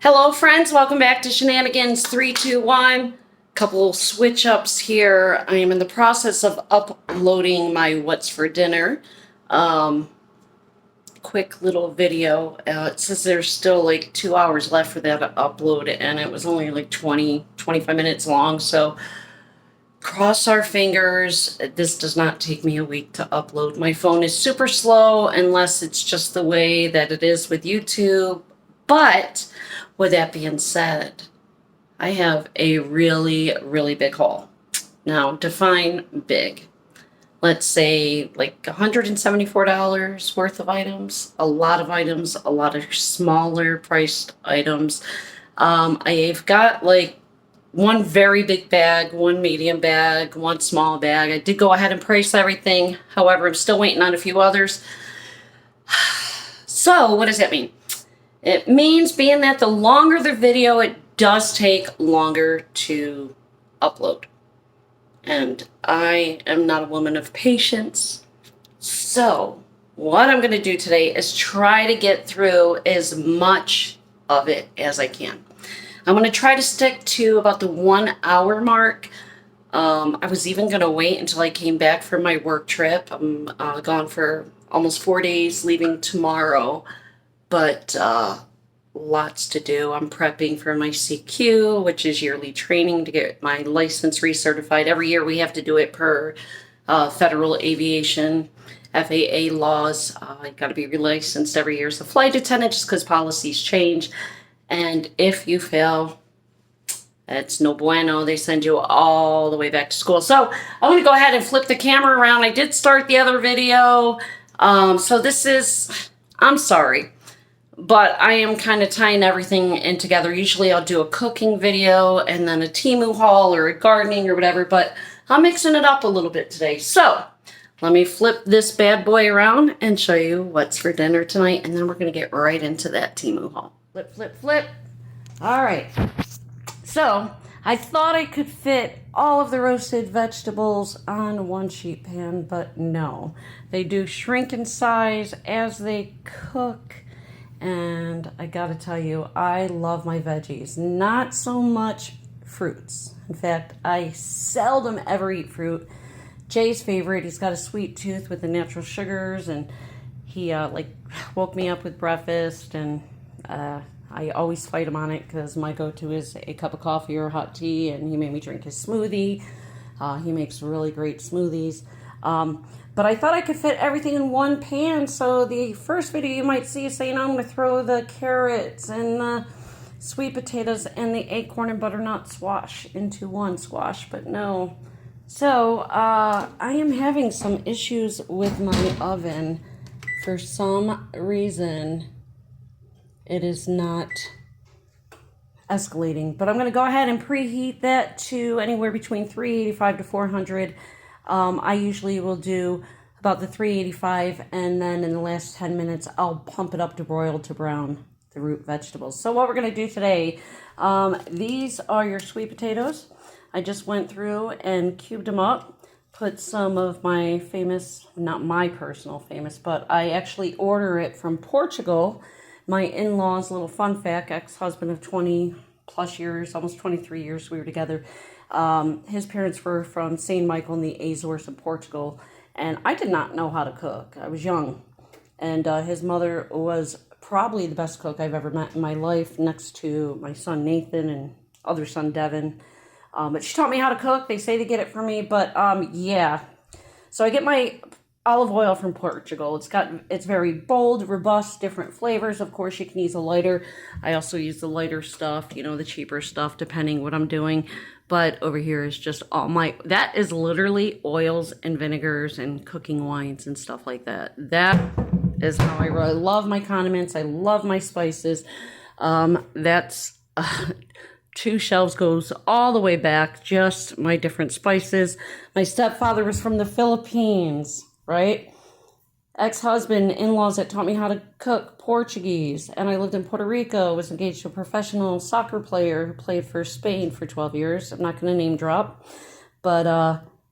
Hello friends, welcome back to Shenanigans 321. Couple switch ups here. I am in the process of uploading my what's for dinner. Quick little video. It says there's still like 2 hours left for that to upload, and it was only like 25 minutes long, so cross our fingers. This does not take me a week to upload. My phone is super slow unless it's just the way that it is with YouTube. But with that being said, I have a really, really big haul. Now, define big. Let's say like $174 worth of items, a lot of smaller priced items. I've got like one very big bag, one medium bag, one small bag. I did go ahead and price everything. However, I'm still waiting on a few others. So what does that mean? It means being that the longer the video, it does take longer to upload. And I am not a woman of patience. So what I'm going to do today is try to get through as much of it as I can. I'm going to try to stick to about the 1 hour mark. I was even going to wait until I came back from my work trip. I'm gone for almost 4 days, leaving tomorrow. But lots to do. I'm prepping for my CQ, which is yearly training to get my license recertified. Every year we have to do it per federal aviation FAA laws. I got to be relicensed every year as a flight attendant just because policies change. And if you fail, it's no bueno. They send you all the way back to school. So I'm going to go ahead and flip the camera around. I did start the other video. So this is, I'm sorry, but I am kind of tying everything in together. Usually I'll do a cooking video and then a Temu haul or a gardening or whatever, but I'm mixing it up a little bit today. So let me flip this bad boy around and show you what's for dinner tonight, and then we're going to get right into that Temu haul. Flip, flip, flip. All right. So I thought I could fit all of the roasted vegetables on one sheet pan, but no. They do shrink in size as they cook. And I gotta tell you, I love my veggies. Not so much fruits. In fact, I seldom ever eat fruit. Jay's favorite, he's got a sweet tooth with the natural sugars, and he woke me up with breakfast, and I always fight him on it because my go-to is a cup of coffee or hot tea, and he made me drink his smoothie. He makes really great smoothies. But I thought I could fit everything in one pan, so the first video you might see is saying I'm going to throw the carrots and the sweet potatoes and the acorn and butternut squash into one squash, but no. So I am having some issues with my oven. For some reason, it is not escalating, but I'm going to go ahead and preheat that to anywhere between 385 to 400. I usually will do about the 385, and then in the last 10 minutes, I'll pump it up to broiled to brown the root vegetables. So what we're going to do today, these are your sweet potatoes. I just went through and cubed them up, put some of my famous, not my personal famous, but I actually order it from Portugal. My in-laws, little fun fact, ex-husband of 20 plus years, almost 23 years we were together. His parents were from St. Michael in the Azores of Portugal, and I did not know how to cook. I was young, and his mother was probably the best cook I've ever met in my life, next to my son Nathan and other son Devin. But she taught me how to cook. They say to get it for me, but yeah. So I get my olive oil from Portugal. It's very bold, robust, different flavors. Of course, you can use a lighter. I also use the lighter stuff, the cheaper stuff, depending what I'm doing. But over here is just that is literally oils and vinegars and cooking wines and stuff like that. That is how I really love my condiments. I love my spices. That's 2 shelves goes all the way back, just my different spices. My stepfather was from the Philippines, right? Ex-husband, in-laws that taught me how to cook Portuguese. And I lived in Puerto Rico, was engaged to a professional soccer player who played for Spain for 12 years. I'm not going to name drop. But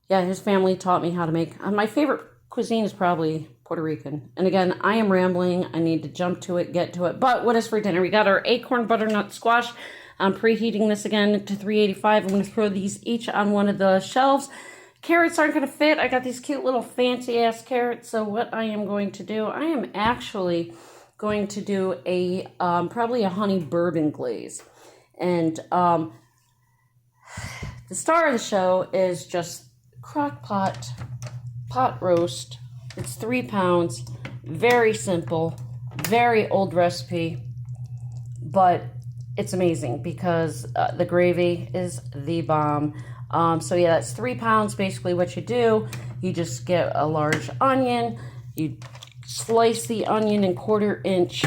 yeah, his family taught me how to make, my favorite cuisine is probably Puerto Rican. And again, I am rambling. I need to jump to it, get to it. But what is for dinner? We got our acorn butternut squash. I'm preheating this again to 385. I'm going to throw these each on one of the shelves. Carrots aren't going to fit. I got these cute little fancy ass carrots. So what I am going to do, I am actually going to do a probably a honey bourbon glaze. And the star of the show is just crock pot roast. It's 3 pounds. Very simple. Very old recipe. But it's amazing because the gravy is the bomb. So yeah, that's 3 pounds. Basically what you do, you just get a large onion. You slice the onion in 1/4 inch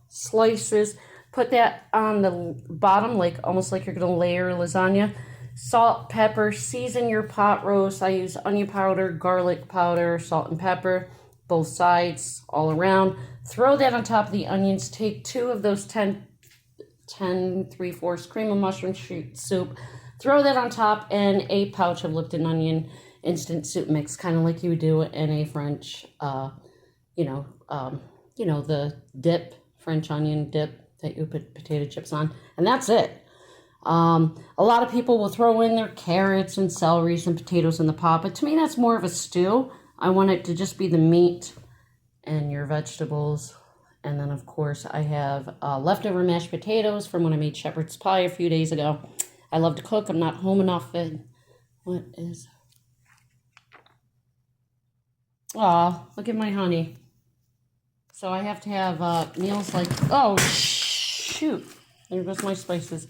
slices. Put that on the bottom, like almost like you're going to layer lasagna. Salt, pepper, season your pot roast. I use onion powder, garlic powder, salt and pepper, both sides, all around. Throw that on top of the onions. Take 2 of those 10 3/4 cream of mushroom soup. Throw that on top and a pouch of Lipton onion instant soup mix, kind of like you would do in a French, the dip, French onion dip that you put potato chips on. And that's it. A lot of people will throw in their carrots and celery and potatoes in the pot, but to me that's more of a stew. I want it to just be the meat and your vegetables. And then of course I have leftover mashed potatoes from when I made shepherd's pie a few days ago. I love to cook. I'm not home enough. What is... Aw, look at my honey. So I have to have meals like... Oh, shoot. There goes my spices.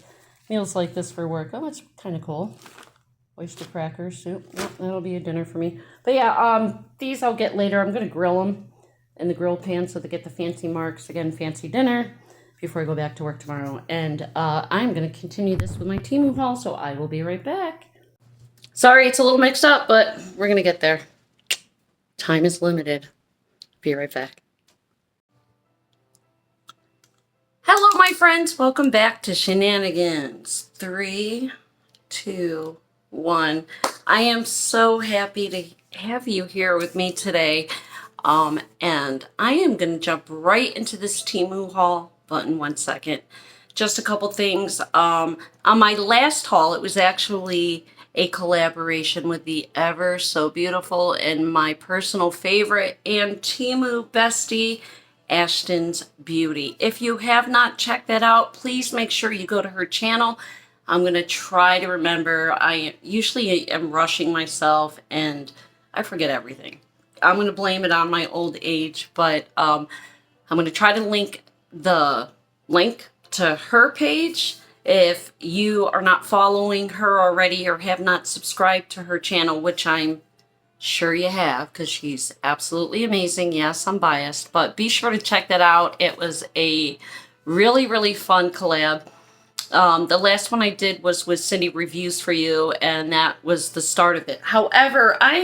Meals like this for work. Oh, that's kind of cool. Oyster crackers, soup. Yep, that'll be a dinner for me. But yeah, these I'll get later. I'm going to grill them in the grill pan so they get the fancy marks. Again, fancy dinner before I go back to work tomorrow. And I'm going to continue this with my Temu haul, so I will be right back. Sorry, it's a little mixed up, but we're going to get there. Time is limited. Be right back. Hello, my friends. Welcome back to Shenanigans. 3, 2, 1. I am so happy to have you here with me today. And I am going to jump right into this Temu haul. Button 1 second. Just a couple things. On my last haul, it was actually a collaboration with the ever so beautiful and my personal favorite and Temu bestie, Ashton's Beauty. If you have not checked that out, please make sure you go to her channel. I'm going to try to remember. I usually am rushing myself and I forget everything. I'm going to blame it on my old age, but I'm going to try to link the link to her page. If you are not following her already or have not subscribed to her channel, which I'm sure you have because she's absolutely amazing. Yes, I'm biased, but be sure to check that out. It was a really, really fun collab. The last one I did was with Cindy Reviews for You, and that was the start of it. However, I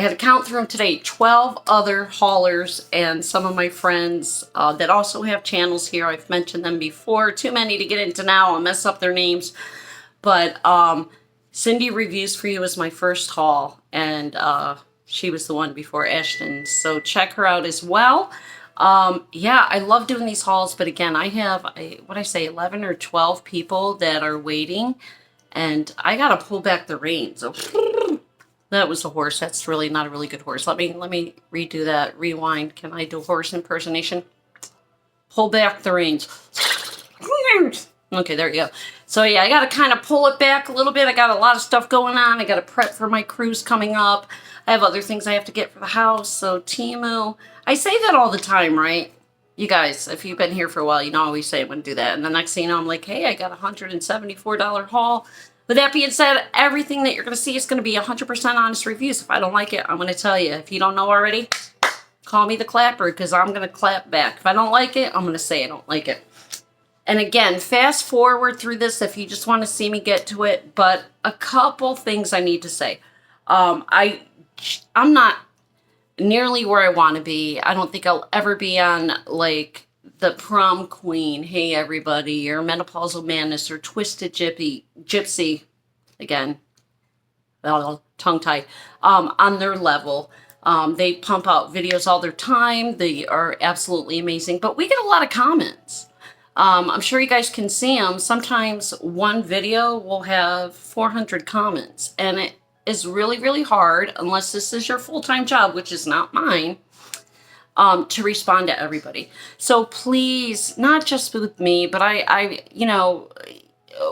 had to count through them today, 12 other haulers and some of my friends that also have channels here. I've mentioned them before. Too many to get into now. I'll mess up their names. But Cindy Reviews for You is my first haul, and she was the one before Ashton. So check her out as well. Yeah, I love doing these hauls, but again, I have, 11 or 12 people that are waiting, and I got to pull back the reins. So, that was a horse. That's really not a really good horse. Let me redo that. Rewind. Can I do horse impersonation? Pull back the reins. Okay, there you go. So yeah, I got to kind of pull it back a little bit. I got a lot of stuff going on. I got to prep for my cruise coming up. I have other things I have to get for the house. So Temu, I say that all the time, right? You guys, if you've been here for a while, you know I always say I'm going to do that. And the next thing you know, I'm like, hey, I got a $174 haul. With that being said, everything that you're going to see is going to be 100% honest reviews. If I don't like it, I'm going to tell you. If you don't know already, call me the clapper because I'm going to clap back. If I don't like it, I'm going to say I don't like it. And again, fast forward through this if you just want to see me get to it. But a couple things I need to say. I'm not nearly where I want to be. I don't think I'll ever be on like the prom queen, hey everybody, or menopausal madness, or twisted gypsy, again, tongue tied, on their level. They pump out videos all their time. They are absolutely amazing. But we get a lot of comments. I'm sure you guys can see them. Sometimes one video will have 400 comments. And it is really, really hard, unless this is your full-time job, which is not mine, to respond to everybody. So please, not just with me, but you know,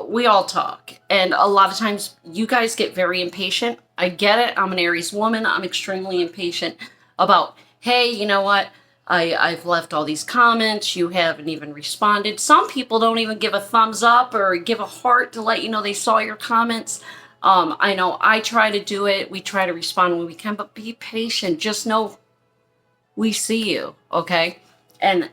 we all talk. And a lot of times you guys get very impatient. I get it. I'm an Aries woman. I'm extremely impatient about, hey, you know what? I've left all these comments. You haven't even responded. Some people don't even give a thumbs up or give a heart to let you know they saw your comments. I know I try to do it. We try to respond when we can, but be patient. Just know we see you, okay? And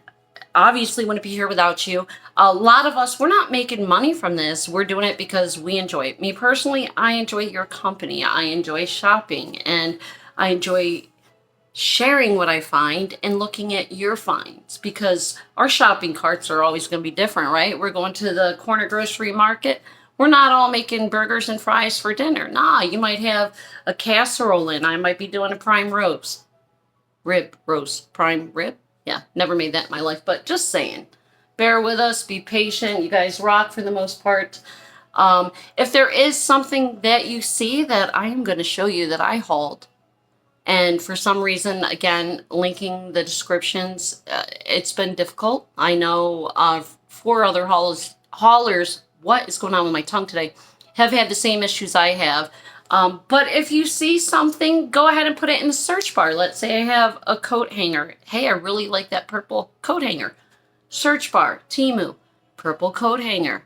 obviously wouldn't be here without you. A lot of us, we're not making money from this. We're doing it because we enjoy it. Me personally, I enjoy your company. I enjoy shopping, and I enjoy sharing what I find and looking at your finds, because our shopping carts are always going to be different, right? We're going to the corner grocery market. We're not all making burgers and fries for dinner. Nah, you might have a casserole in. I might be doing a prime roast. Prime rib. Yeah, never made that in my life, but just saying. Bear with us, be patient. You guys rock for the most part. If there is something that you see that I am going to show you that I hauled, and for some reason, again, linking the descriptions, it's been difficult. I know 4 other haulers, what is going on with my tongue today, have had the same issues I have. But if you see something, go ahead and put it in the search bar. Let's say I have a coat hanger. Hey, I really like that purple coat hanger. Search bar, Temu, purple coat hanger.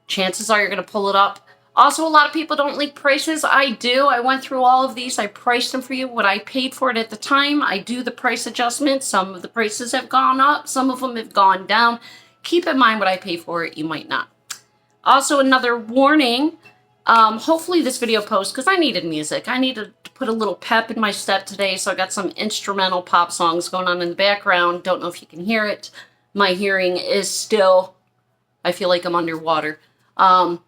Chances are you're going to pull it up. Also, a lot of people don't link prices. I do. I went through all of these. I priced them for you, what I paid for it at the time. I do the price adjustments. Some of the prices have gone up. Some of them have gone down. Keep in mind what I pay for it. You might not. Also, another warning. Hopefully this video posts, because I needed music. I needed to put a little pep in my step today, so I got some instrumental pop songs going on in the background. Don't know if you can hear it. My hearing is still, I feel like I'm underwater. I'm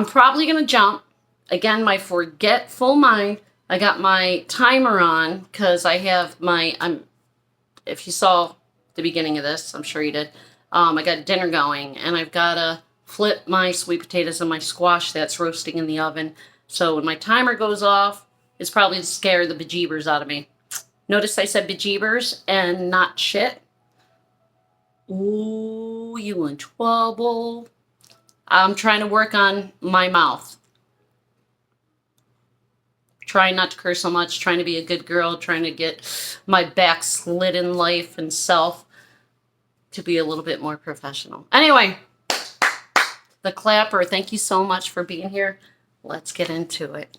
probably going to jump. Again, my forgetful mind. I got my timer on because I have my, if you saw the beginning of this, I'm sure you did. I got dinner going, and I've got to flip my sweet potatoes and my squash that's roasting in the oven. So when my timer goes off, it's probably to scare the bejeebers out of me. Notice I said bejeebers and not shit. Ooh, you in trouble. I'm trying to work on my mouth. Trying not to curse so much, trying to be a good girl, trying to get my back slid in life and self to be a little bit more professional. Anyway, the clapper, thank you so much for being here. Let's get into it.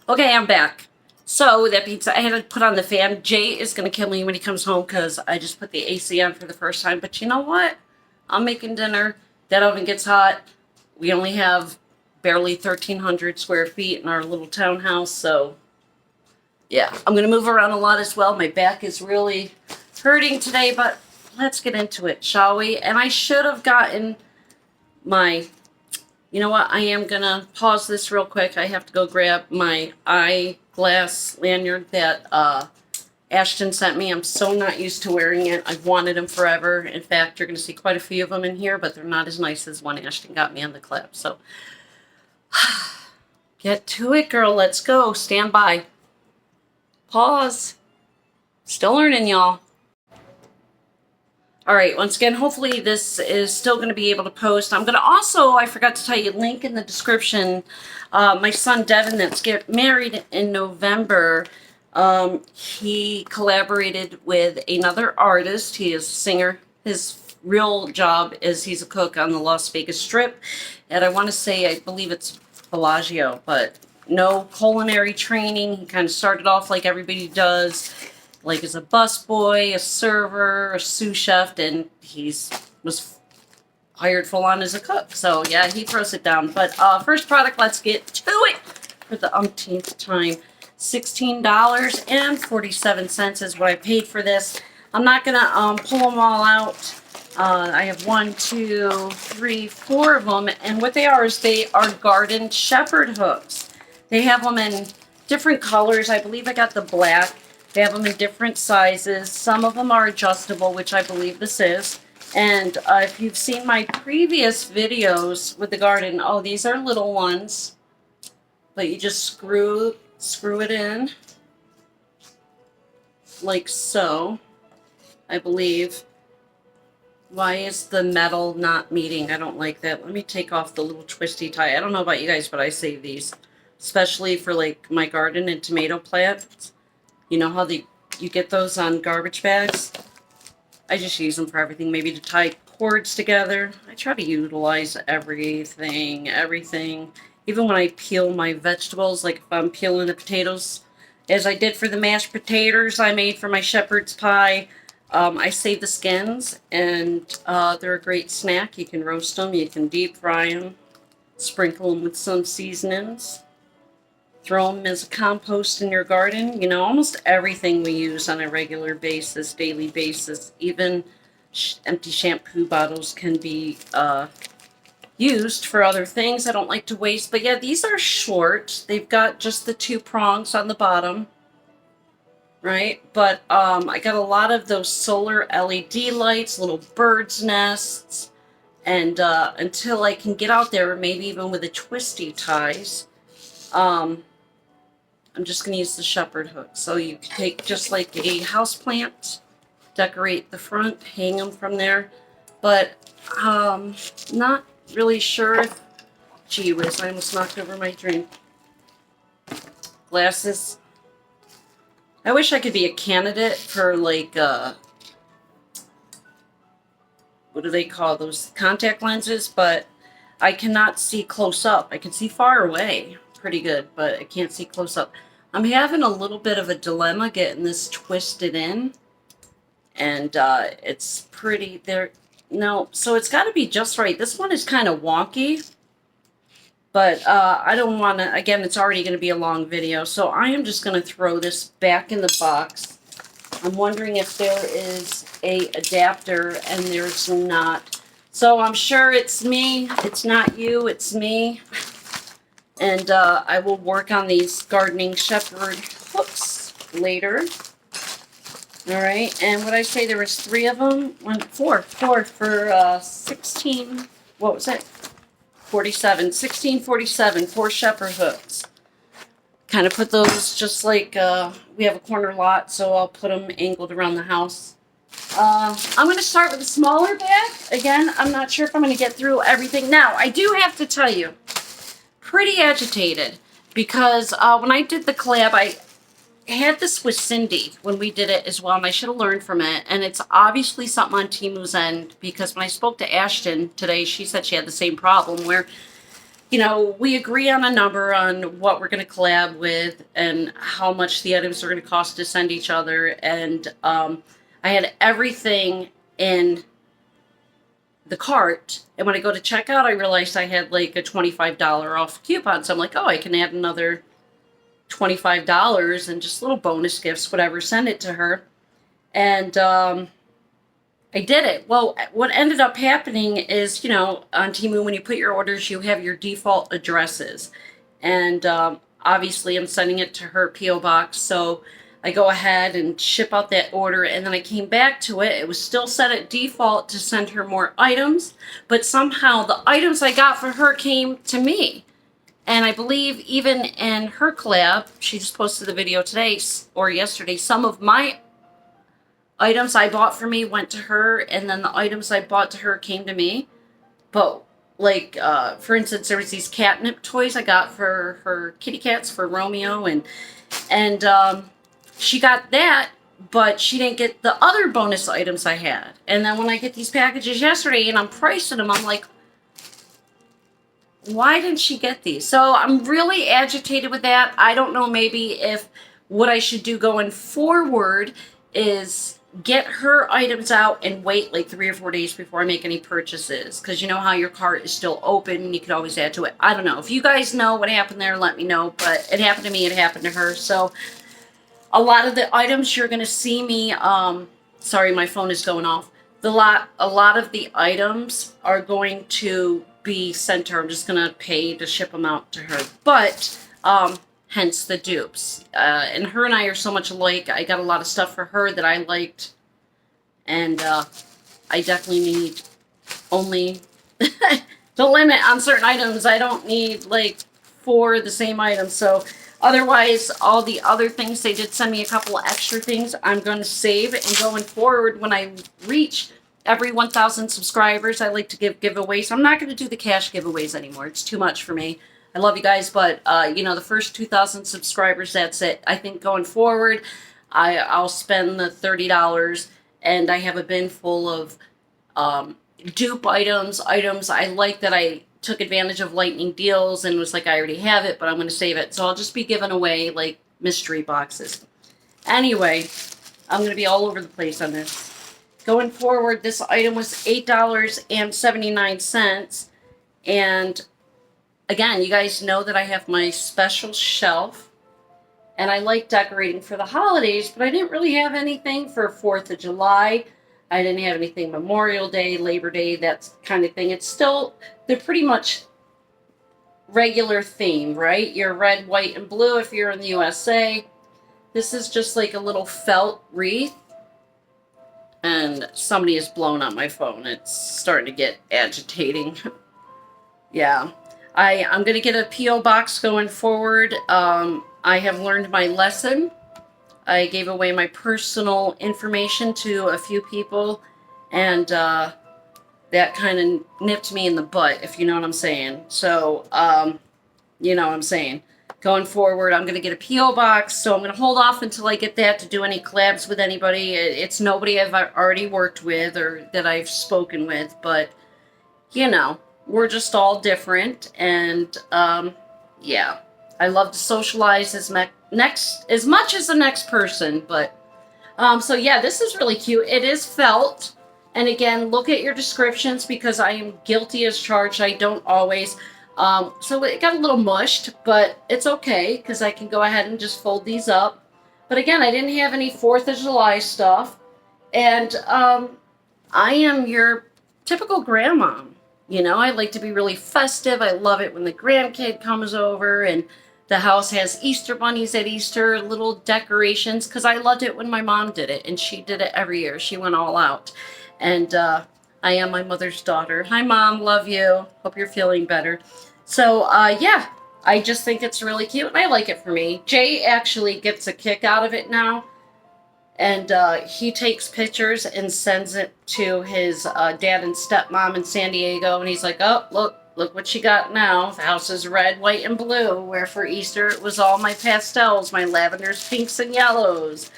Okay, I'm back. So that means I had to put on the fan. Jay is going to kill me when he comes home because I just put the AC on for the first time. But you know what? I'm making dinner. That oven gets hot. We only have barely 1,300 square feet in our little townhouse. So, yeah, I'm going to move around a lot as well. My back is really hurting today, but let's get into it, shall we? And I should have gotten my, you know what? I am going to pause this real quick. I have to go grab my eyeglass lanyard that Ashton sent me. I'm so not used to wearing it. I've wanted them forever. In fact, you're going to see quite a few of them in here, but they're not as nice as one Ashton got me on the clip. So, get to it, girl. Let's go. Stand by. Pause. Still learning, y'all. All right, once again, hopefully this is still going to be able to post. I'm going to also, I forgot to tell you, link in the description, my son Devin that's getting married in November. He collaborated with another artist. He is a singer. His real job is he's a cook on the Las Vegas Strip. And I want to say, I believe it's Bellagio, but no culinary training. He kind of started off like everybody does, like as a busboy, a server, a sous chef, and was hired full on as a cook. So yeah, he throws it down. But first product, let's get to it for the umpteenth time. $16.47 is what I paid for this. I'm not gonna pull them all out. I have 1, 2, 3, 4 of them, and what they are is they are garden shepherd hooks. They have them in different colors. I believe I got the black. They have them in different sizes. Some of them are adjustable, which I believe this is. And if you've seen my previous videos with the garden, oh, these are little ones. But you just screw it in. Like so, I believe. Why is the metal not meeting? I don't like that. Let me take off the little twisty tie. I don't know about you guys, but I save these. Especially for like my garden and tomato plants. You know how you get those on garbage bags? I just use them for everything. Maybe to tie cords together. I try to utilize everything. Even when I peel my vegetables, like if I'm peeling the potatoes, as I did for the mashed potatoes I made for my shepherd's pie. I save the skins, and they're a great snack. You can roast them, you can deep fry them, sprinkle them with some seasonings, throw them as a compost in your garden. You know, almost everything we use on a regular basis, daily basis, even empty shampoo bottles can be used for other things. I don't like to waste, but yeah, these are short. They've got just the 2 prongs on the bottom. Right, but I got a lot of those solar LED lights, little birds' nests, and until I can get out there, maybe even with the twisty ties, I'm just going to use the shepherd hook. So you can take just like a house plant, decorate the front, hang them from there, but not really sure if, gee whiz, I almost knocked over my drink. Glasses. I wish I could be a candidate for, like, what do they call those? Contact lenses, but I cannot see close up. I can see far away pretty good, but I can't see close up. I'm having a little bit of a dilemma getting this twisted in, and it's pretty there. No, so it's got to be just right. This one is kind of wonky. But I don't want to, again, it's already going to be a long video, so I am just going to throw this back in the box. I'm wondering if there is a adapter, and there's not. So I'm sure it's me. It's not you, it's me. And I will work on these gardening shepherd hooks later. All right, and what I say, there was 3 of them? Four for 16, what was it? 1647, 4 shepherd hooks. Kind of put those just like, we have a corner lot, so I'll put them angled around the house. I'm going to start with a smaller bag. Again, I'm not sure if I'm going to get through everything. Now, I do have to tell you, pretty agitated, because when I did the collab, I had this with Cindy when we did it as well, and I should have learned from it. And it's obviously something on Temu's end, because when I spoke to Ashton today, she said she had the same problem where, you know, we agree on a number on what we're going to collab with and how much the items are going to cost to send each other. And I had everything in the cart, and when I go to checkout, I realized I had like a $25 off coupon. So I'm like, oh, I can add another $25 and just little bonus gifts, whatever, send it to her. And I did it. Well, what ended up happening is, you know, on Temu, when you put your orders, you have your default addresses. And obviously I'm sending it to her P.O. box, so I go ahead and ship out that order, and then I came back to it. It was still set at default to send her more items, but somehow the items I got for her came to me. And I believe even in her collab, she just posted the video today or yesterday, some of my items I bought for me went to her, and then the items I bought to her came to me. But like, for instance, there was these catnip toys I got for her kitty cats, for Romeo, and she got that, but she didn't get the other bonus items I had. And then when I get these packages yesterday and I'm pricing them, I'm like, why didn't she get these? So I'm really agitated with that. I don't know, maybe if what I should do going forward is get her items out and wait like 3 or 4 days before I make any purchases. Because you know how your cart is still open and you can always add to it. I don't know. If you guys know what happened there, let me know. But it happened to me, it happened to her. So a lot of the items you're going to see me, sorry, my phone is going off. A lot of the items are going to be sent to her. I'm just going to pay to ship them out to her. But hence the dupes. And her and I are so much alike. I got a lot of stuff for her that I liked, and I definitely need only the limit on certain items. I don't need like 4 of the same items. So otherwise, all the other things, they did send me a couple of extra things I'm going to save. And going forward, when I reach every 1,000 subscribers, I like to give giveaways. I'm not going to do the cash giveaways anymore. It's too much for me. I love you guys, but you know, the first 2,000 subscribers, that's it. I think going forward, I'll spend the $30, and I have a bin full of dupe items I like that I took advantage of lightning deals and was like, I already have it, but I'm going to save it. So I'll just be giving away like mystery boxes. Anyway, I'm going to be all over the place on this. Going forward, this item was $8.79. And again, you guys know that I have my special shelf, and I like decorating for the holidays, but I didn't really have anything for 4th of July. I didn't have anything Memorial Day, Labor Day, that kind of thing. It's still, they're pretty much regular theme, right? You're red, white, and blue if you're in the USA. This is just like a little felt wreath. And somebody has blown up my phone. It's starting to get agitating. Yeah. I'm going to get a P.O. box going forward. I have learned my lesson. I gave away my personal information to a few people, and that kind of nipped me in the butt, if you know what I'm saying. So, you know what I'm saying. Going forward, I'm going to get a P.O. box, so I'm going to hold off until I get that to do any collabs with anybody. It's nobody I've already worked with or that I've spoken with, but, you know, we're just all different, and, yeah. I love to socialize as much as the next person, but so yeah, this is really cute. It is felt, and again, look at your descriptions because I am guilty as charged. I don't always. So it got a little mushed, but it's okay because I can go ahead and just fold these up. But again, I didn't have any 4th of July stuff, and I am your typical grandma. You know, I like to be really festive. I love it when the grandkid comes over and the house has Easter bunnies at Easter, little decorations, because I loved it when my mom did it, and she did it every year. She went all out. And I am my mother's daughter. Hi, Mom. Love you. Hope you're feeling better. So, yeah, I just think it's really cute, and I like it for me. Jay actually gets a kick out of it now, and he takes pictures and sends it to his dad and stepmom in San Diego, and he's like, oh, look what she got now. The house is red, white, and blue, where for Easter it was all my pastels, my lavenders, pinks, and yellows.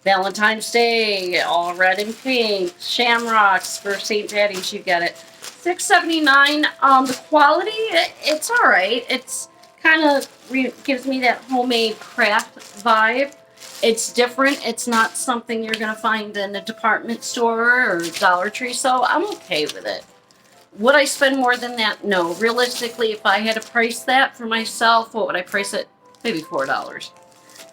Valentine's Day, all red and pink. Shamrocks for St. Patty's, you get it. $6.79. The quality, it's all right. It's kind of gives me that homemade craft vibe. It's different. It's not something you're going to find in a department store or Dollar Tree, so I'm okay with it. Would I spend more than that? No. Realistically, if I had to price that for myself, what would I price it? Maybe $4.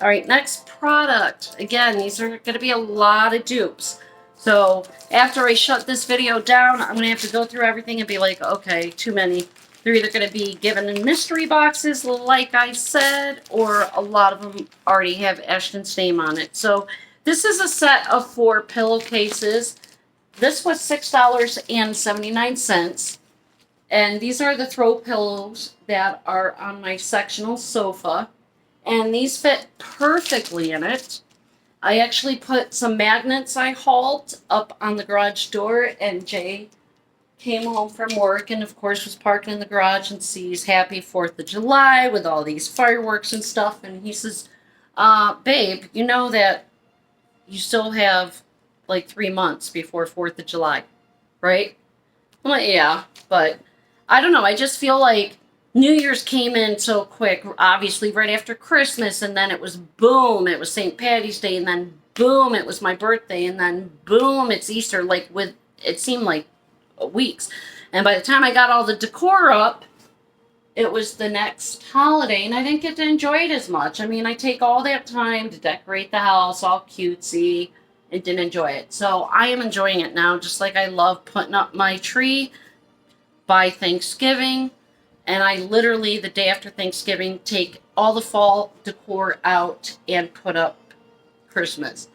All right, next product. Again, these are going to be a lot of dupes. So after I shut this video down, I'm going to have to go through everything and be like, okay, too many. They're either going to be given in mystery boxes, like I said, or a lot of them already have Ashton's name on it. So this is a set of 4 pillowcases. This was $6.79. And these are the throw pillows that are on my sectional sofa. And these fit perfectly in it. I actually put some magnets I hauled up on the garage door, and Jay came home from work and of course was parking in the garage and sees Happy 4th of July with all these fireworks and stuff, and he says, babe, you know that you still have like 3 months before 4th of July, right? I'm like, yeah, but I don't know, I just feel like New Year's came in so quick, obviously right after Christmas, and then it was boom, it was St. Patty's Day, and then boom, it was my birthday, and then boom, it's Easter, like it seemed like weeks. And by the time I got all the decor up, it was the next holiday, and I didn't get to enjoy it as much. I mean, I take all that time to decorate the house, all cutesy, and didn't enjoy it. So I am enjoying it now, just like I love putting up my tree by Thanksgiving. And I literally, the day after Thanksgiving, take all the fall decor out and put up Christmas.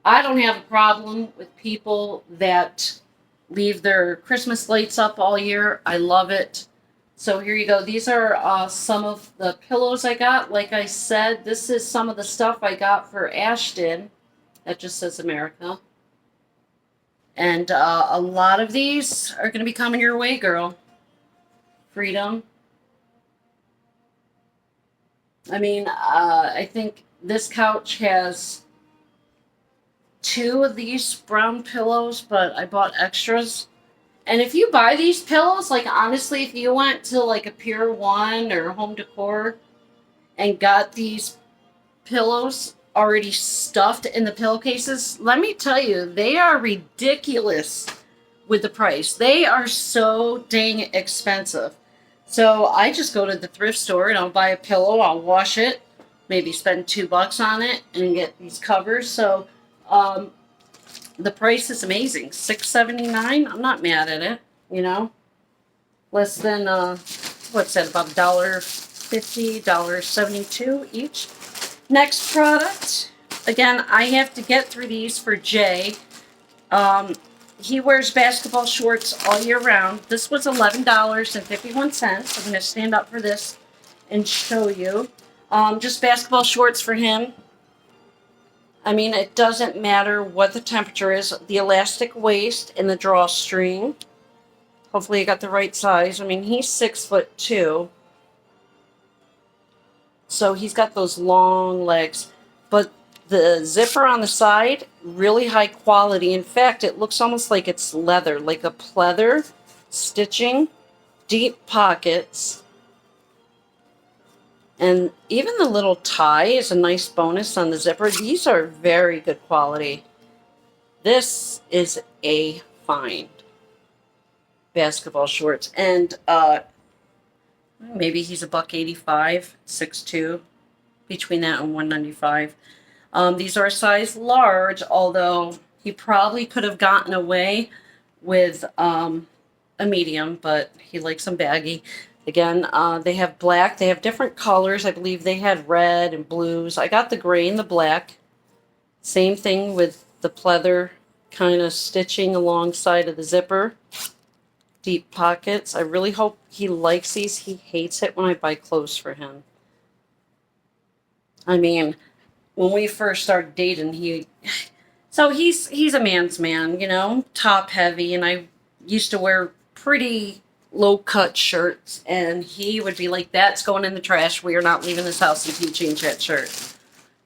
I don't have a problem with people that leave their Christmas lights up all year. I love it. So here you go. These are some of the pillows I got. Like I said, this is some of the stuff I got for Ashton. That just says America. And a lot of these are going to be coming your way, girl. Freedom. I mean, I think this couch has 2 of these brown pillows, but I bought extras. And if you buy these pillows, like honestly, if you went to like a Pier 1 or Home Decor and got these pillows already stuffed in the pillowcases, let me tell you, they are ridiculous with the price. They are so dang expensive. So I just go to the thrift store and I'll buy a pillow, I'll wash it, maybe spend $2 on it and get these covers. So the price is amazing. $6.79. I'm not mad at it, you know. Less than what's that, about $1.50, $1.72 each. Next product. Again, I have to get through these for Jay. He wears basketball shorts all year round. This was $11.51. I'm going to stand up for this and show you. Just basketball shorts for him. I mean, it doesn't matter what the temperature is. The elastic waist and the drawstring. Hopefully you got the right size. I mean, he's 6'2". So he's got those long legs. But the zipper on the side, really high quality. In fact, it looks almost like it's leather, like a pleather stitching. Deep pockets. And even the little tie is a nice bonus on the zipper. These are very good quality. This is a find. Basketball shorts. And maybe he's $1.85, 6'2", between that and $1.95. These are a size large, although he probably could have gotten away with a medium, but he likes them baggy. Again, they have black. They have different colors. I believe they had red and blues. I got the gray and the black. Same thing with the pleather kind of stitching alongside of the zipper. Deep pockets. I really hope he likes these. He hates it when I buy clothes for him. I mean, when we first started dating, he's a man's man, you know, top heavy, and I used to wear pretty low-cut shirts, and he would be like, that's going in the trash. We are not leaving this house until you change that shirt.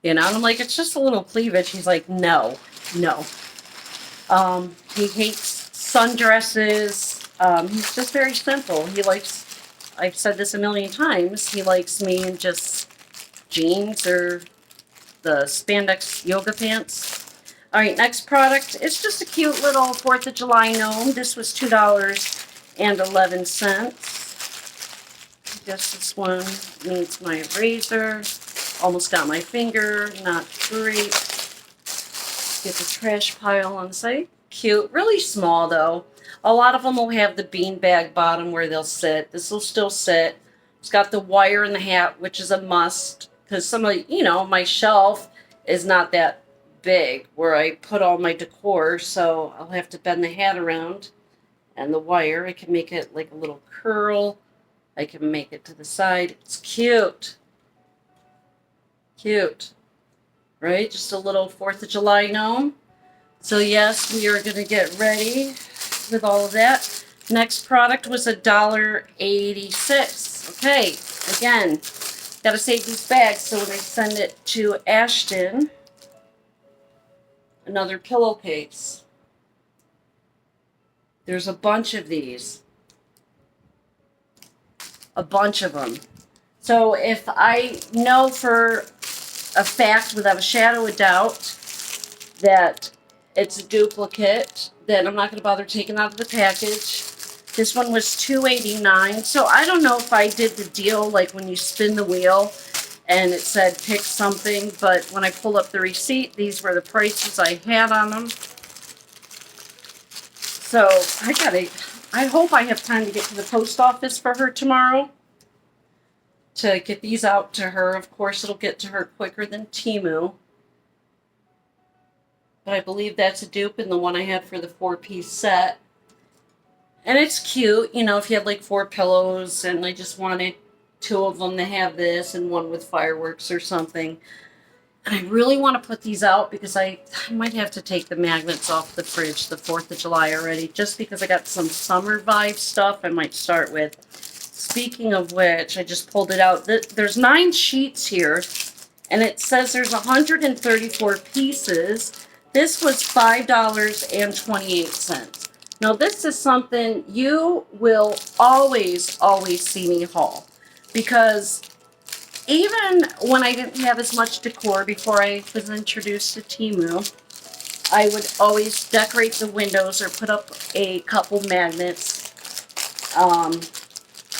You know, and I'm like, it's just a little cleavage. He's like, no. He hates sundresses. He's just very simple. He likes, I've said this a million times, he likes me in just jeans or the spandex yoga pants. All right, next product. It's just a cute little 4th of July gnome. This was $2.11. I guess this one needs my razor. Almost got my finger. Not great. Get the trash pile on the side. Cute. Really small, though. A lot of them will have the beanbag bottom where they'll sit. This will still sit. It's got the wire in the hat, which is a must. Because some of, you know, my shelf is not that big where I put all my decor. So I'll have to bend the hat around. And the wire, I can make it like a little curl. I can make it to the side. It's cute. Cute. Right? Just a little 4th of July gnome. So yes, we are going to get ready with all of that. Next product was $1.86. Okay, again, got to save these bags so when I send it to Ashton, another pillowcase. There's a bunch of these. A bunch of them. So if I know for a fact, without a shadow of doubt, that it's a duplicate, then I'm not going to bother taking out of the package. This one was $2.89. So I don't know if I did the deal like when you spin the wheel and it said pick something, but when I pulled up the receipt, these were the prices I had on them. So I I hope I have time to get to the post office for her tomorrow to get these out to her. Of course, it'll get to her quicker than Temu. But I believe that's a dupe in the one I had for the 4-piece set. And it's cute, you know, if you have like 4 pillows and I just wanted 2 of them to have this and one with fireworks or something. And I really want to put these out because I might have to take the magnets off the fridge the 4th of July already, just because I got some summer vibe stuff I might start with. Speaking of which, I just pulled it out. There's 9 sheets here, and it says there's 134 pieces. This was $5.28. Now, this is something you will always, always see me haul, because even when I didn't have as much decor before I was introduced to Temu, I would always decorate the windows or put up a couple magnets,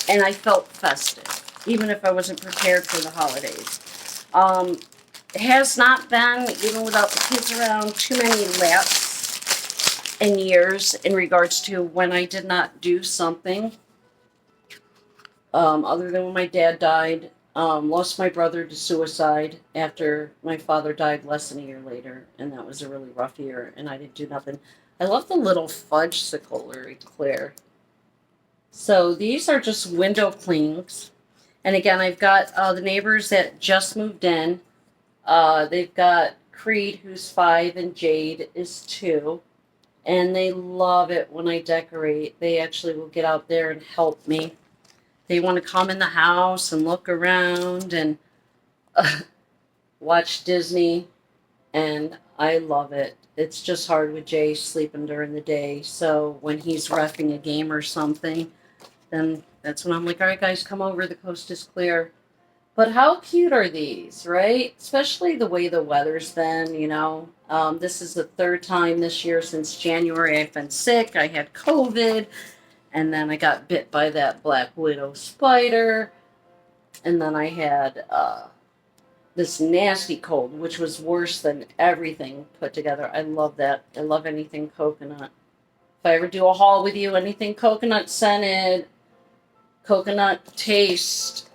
and I felt festive, even if I wasn't prepared for the holidays. It has not been, even without the kids around, too many lapses in years in regards to when I did not do something, other than when my dad died. Lost my brother to suicide after my father died less than a year later, and that was a really rough year, and I didn't do nothing. I love the little fudge-sicle eclair. So these are just window clings. And again, I've got the neighbors that just moved in. They've got Creed, who's 5, and Jade is 2. And they love it when I decorate. They actually will get out there and help me. They want to come in the house and look around and watch Disney, and I love it. It's just hard with Jay sleeping during the day, so when he's reffing a game or something, then that's when I'm like, all right, guys, come over. The coast is clear. But how cute are these, right? Especially the way the weather's been, you know. This is the 3rd time this year since January I've been sick. I had COVID. And then I got bit by that black widow spider. And then I had this nasty cold, which was worse than everything put together. I love that. I love anything coconut. If I ever do a haul with you, anything coconut scented, coconut taste,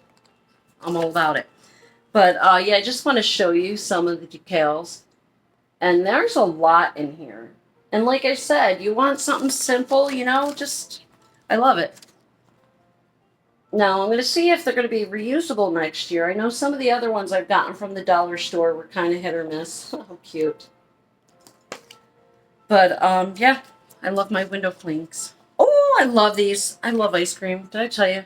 I'm all about it. But yeah, I just want to show you some of the decals. And there's a lot in here. And like I said, you want something simple, you know, just... I love it. Now, I'm going to see if they're going to be reusable next year. I know some of the other ones I've gotten from the dollar store were kind of hit or miss. How cute. But, yeah, I love my window clings. Oh, I love these. I love ice cream. Did I tell you?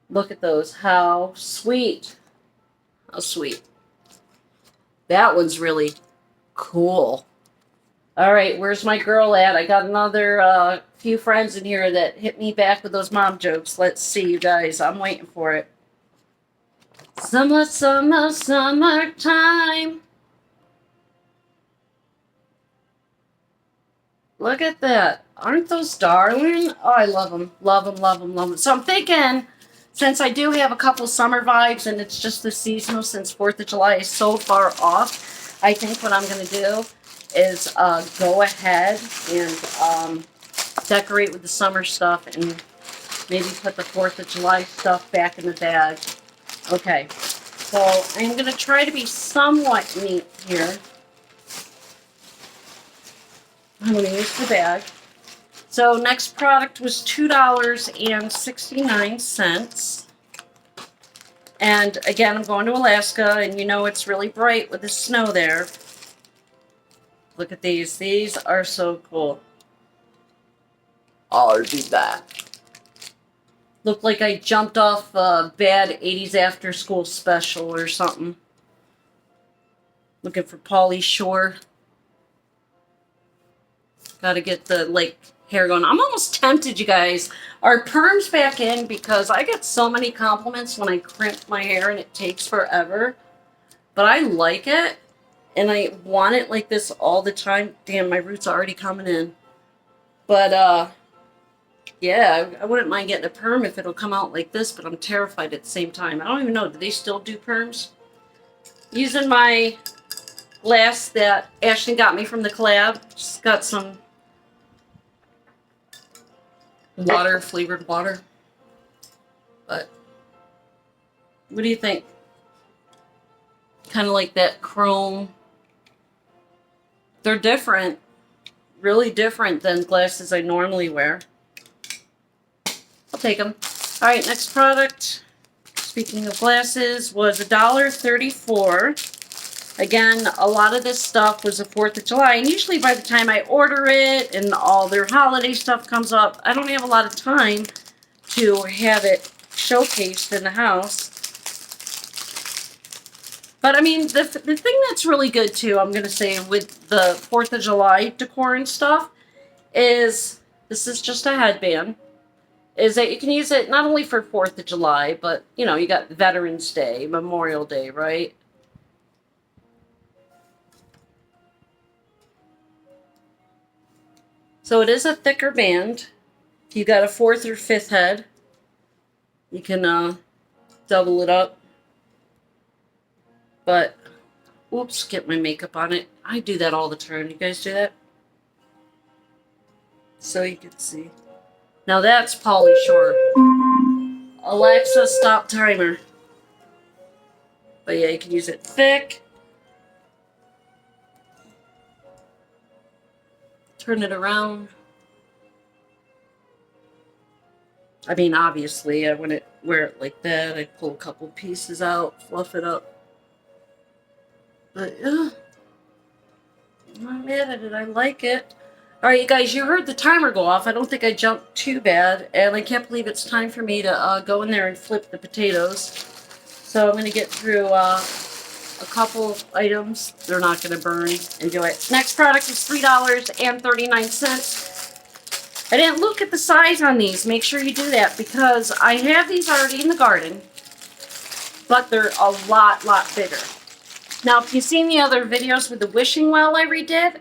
Look at those. How sweet. How sweet. That one's really cool. All right, where's my girl at? I got another few friends in here that hit me back with those mom jokes. Let's see, you guys. I'm waiting for it. Summer, summer, summertime. Look at that. Aren't those darling? Oh, I love them. Love them, love them, love them. So I'm thinking, since I do have a couple summer vibes and it's just the seasonal since 4th of July is so far off, I think what I'm going to do is go ahead and decorate with the summer stuff and maybe put the 4th of July stuff back in the bag. Okay, so I'm going to try to be somewhat neat here. I'm going to use the bag. So next product was $2.69. And again, I'm going to Alaska, and you know it's really bright with the snow there. Look at these. These are so cool. I'll do that. Look like I jumped off a bad 80s after school special or something. Looking for Pauly Shore. Gotta get the, like, hair going. I'm almost tempted, you guys. Are perms back in? Because I get so many compliments when I crimp my hair and it takes forever. But I like it. And I want it like this all the time. Damn, my roots are already coming in. But, yeah, I wouldn't mind getting a perm if it'll come out like this, but I'm terrified at the same time. I don't even know. Do they still do perms? Using my glass that Ashley got me from the collab. Just got some water, flavored water. But what do you think? Kind of like that chrome. They're different. Really different than glasses I normally wear. I'll take them. All right, next product, speaking of glasses, was $1.34. Again, a lot of this stuff was the 4th of July, and usually by the time I order it and all their holiday stuff comes up, I don't have a lot of time to have it showcased in the house. But I mean, the thing that's really good too, I'm going to say, with the 4th of July decor and stuff, is this is just a headband. Is that you can use it not only for 4th of July, but, you know, you got Veterans Day, Memorial Day, right? So it is a thicker band. If you got a 4th or 5th head, you can double it up. But, oops, get my makeup on it. I do that all the time. You guys do that? So you can see. Now that's Pauly Shore. Alexa, stop timer. But yeah, you can use it thick. Turn it around. I mean, obviously, I wouldn't wear it like that. I'd pull a couple pieces out, fluff it up. But yeah, I'm not mad at it. I like it. Alright, you guys, you heard the timer go off. I don't think I jumped too bad. And I can't believe it's time for me to go in there and flip the potatoes. So I'm going to get through a couple items. They're not going to burn and do it. Next product is $3.39. I didn't look at the size on these. Make sure you do that because I have these already in the garden. But they're a lot bigger. Now, if you've seen the other videos with the wishing well I redid,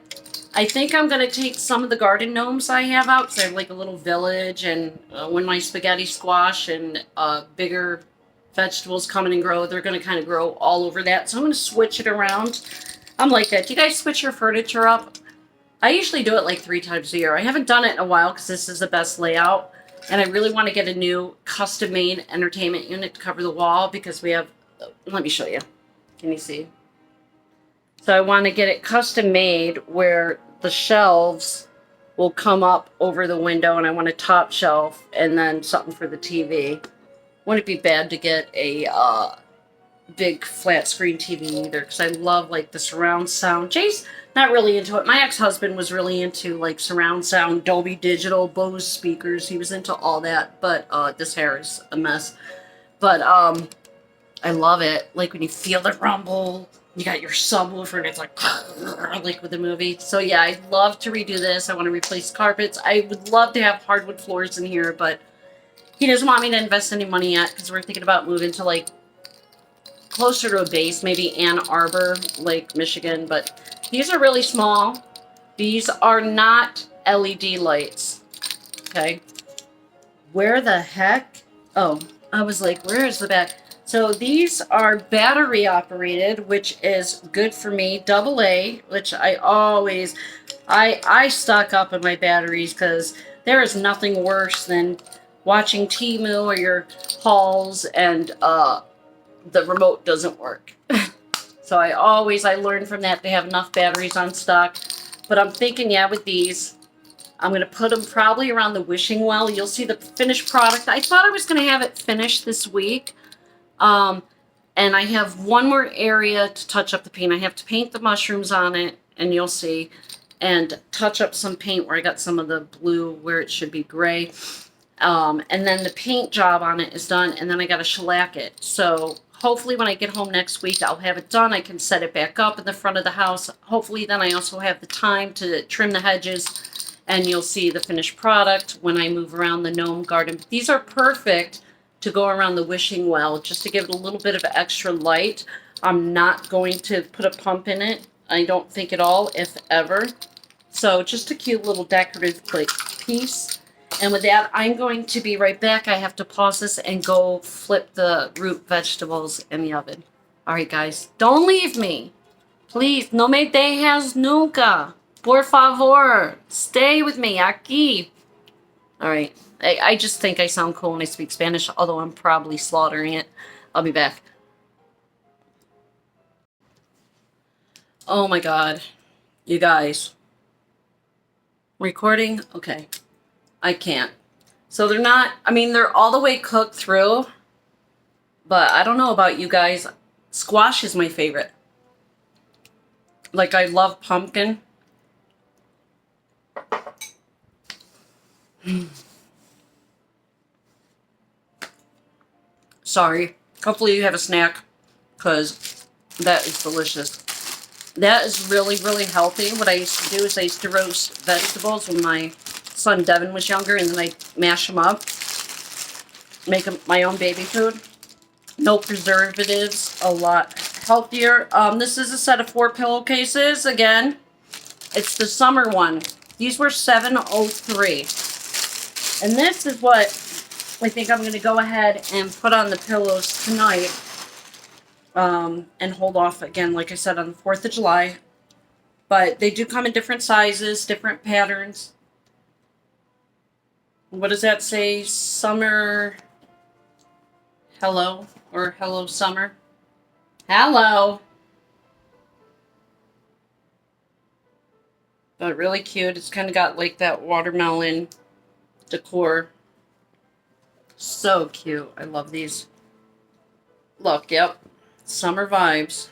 I think I'm going to take some of the garden gnomes I have out, because I have like a little village, and when my spaghetti squash and bigger vegetables come in and grow, they're going to kind of grow all over that. So I'm going to switch it around. I'm like that. Do you guys switch your furniture up? I usually do it like 3 times a year. I haven't done it in a while because this is the best layout. And I really want to get a new custom-made entertainment unit to cover the wall because we have... Let me show you. Can you see? So I want to get it custom made where the shelves will come up over the window, and I want a top shelf and then something for the TV. Wouldn't be bad to get a big flat screen TV either, because I love like the surround sound. Jay's not really into it. My ex-husband was really into like surround sound, Dolby Digital, Bose speakers. He was into all that, but this hair is a mess. But I love it. Like when you feel the rumble. You got your subwoofer and it's like with the movie. So yeah, I'd love to redo this. I want to replace carpets. I would love to have hardwood floors in here, but he doesn't want me to invest any money yet because we're thinking about moving to like closer to a base, maybe Ann Arbor, Lake Michigan. But these are really small. These are not LED lights. Okay. Where the heck? Oh, I was like, where is the back? So these are battery operated, which is good for me. AA, which I always, I stock up on my batteries because there is nothing worse than watching Temu or your hauls and the remote doesn't work. So I learn from that to have enough batteries on stock. But I'm thinking, yeah, with these, I'm going to put them probably around the wishing well. You'll see the finished product. I thought I was going to have it finished this week. And I have one more area to touch up the paint. I have to paint the mushrooms on it, and you'll see, and touch up some paint where I got some of the blue where it should be gray. And then the paint job on it is done, and then I got to shellac it. So hopefully when I get home next week, I'll have it done. I can set it back up in the front of the house. Hopefully then I also have the time to trim the hedges, and you'll see the finished product when I move around the gnome garden. These are perfect to go around the wishing well, just to give it a little bit of extra light. I'm not going to put a pump in it. I don't think at all, if ever. So just a cute little decorative like piece. And with that, I'm going to be right back. I have to pause this and go flip the root vegetables in the oven. All right, guys, don't leave me. Please, no me dejes nunca. Por favor, stay with me aquí. All right. I just think I sound cool when I speak Spanish, although I'm probably slaughtering it. I'll be back. Oh my god. You guys. Recording? Okay. I can't. So they're not, I mean, they're all the way cooked through, but I don't know about you guys. Squash is my favorite. Like, I love pumpkin. Sorry. Hopefully you have a snack, because that is delicious. That is really, really healthy. What I used to do is I used to roast vegetables when my son Devin was younger, and then I mash them up, make them my own baby food. No preservatives, a lot healthier. This is a set of 4 pillowcases. Again, it's the summer one. These were $7.03. And this is what I think I'm going to go ahead and put on the pillows tonight. And hold off again, like I said, on the 4th of July. But they do come in different sizes, different patterns. What does that say? Summer hello, or hello summer. Hello. But really cute. It's kind of got like that watermelon decor. So cute. I love these. Look, yep. Summer vibes.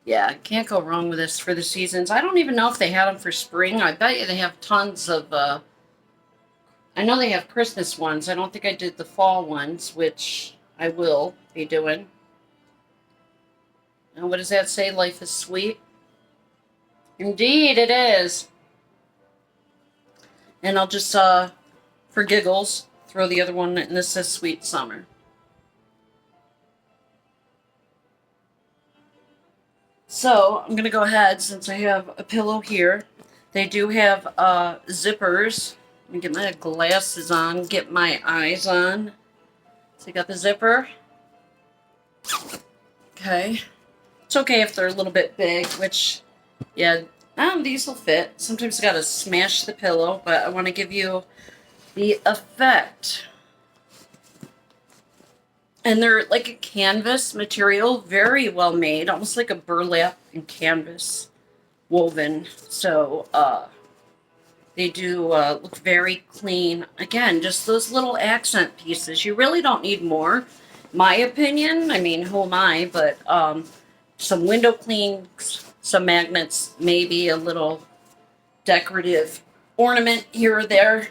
Yeah, can't go wrong with this for the seasons. I don't even know if they had them for spring. I bet you they have tons of, I know they have Christmas ones. I don't think I did the fall ones, which I will be doing. And what does that say? Life is sweet? Indeed, it is. And I'll just, for giggles, throw the other one, and this says Sweet Summer. So, I'm going to go ahead, since I have a pillow here. They do have zippers. Let me get my glasses on, get my eyes on. So, I got the zipper. Okay. It's okay if they're a little bit big, which, yeah, these will fit. Sometimes I gotta smash the pillow, but I want to give you the effect. And they're like a canvas material, very well made, almost like a burlap and canvas woven. So, they do look very clean. Again, just those little accent pieces. You really don't need more, my opinion. I mean, who am I? But some window clings, some magnets, maybe a little decorative ornament here or there.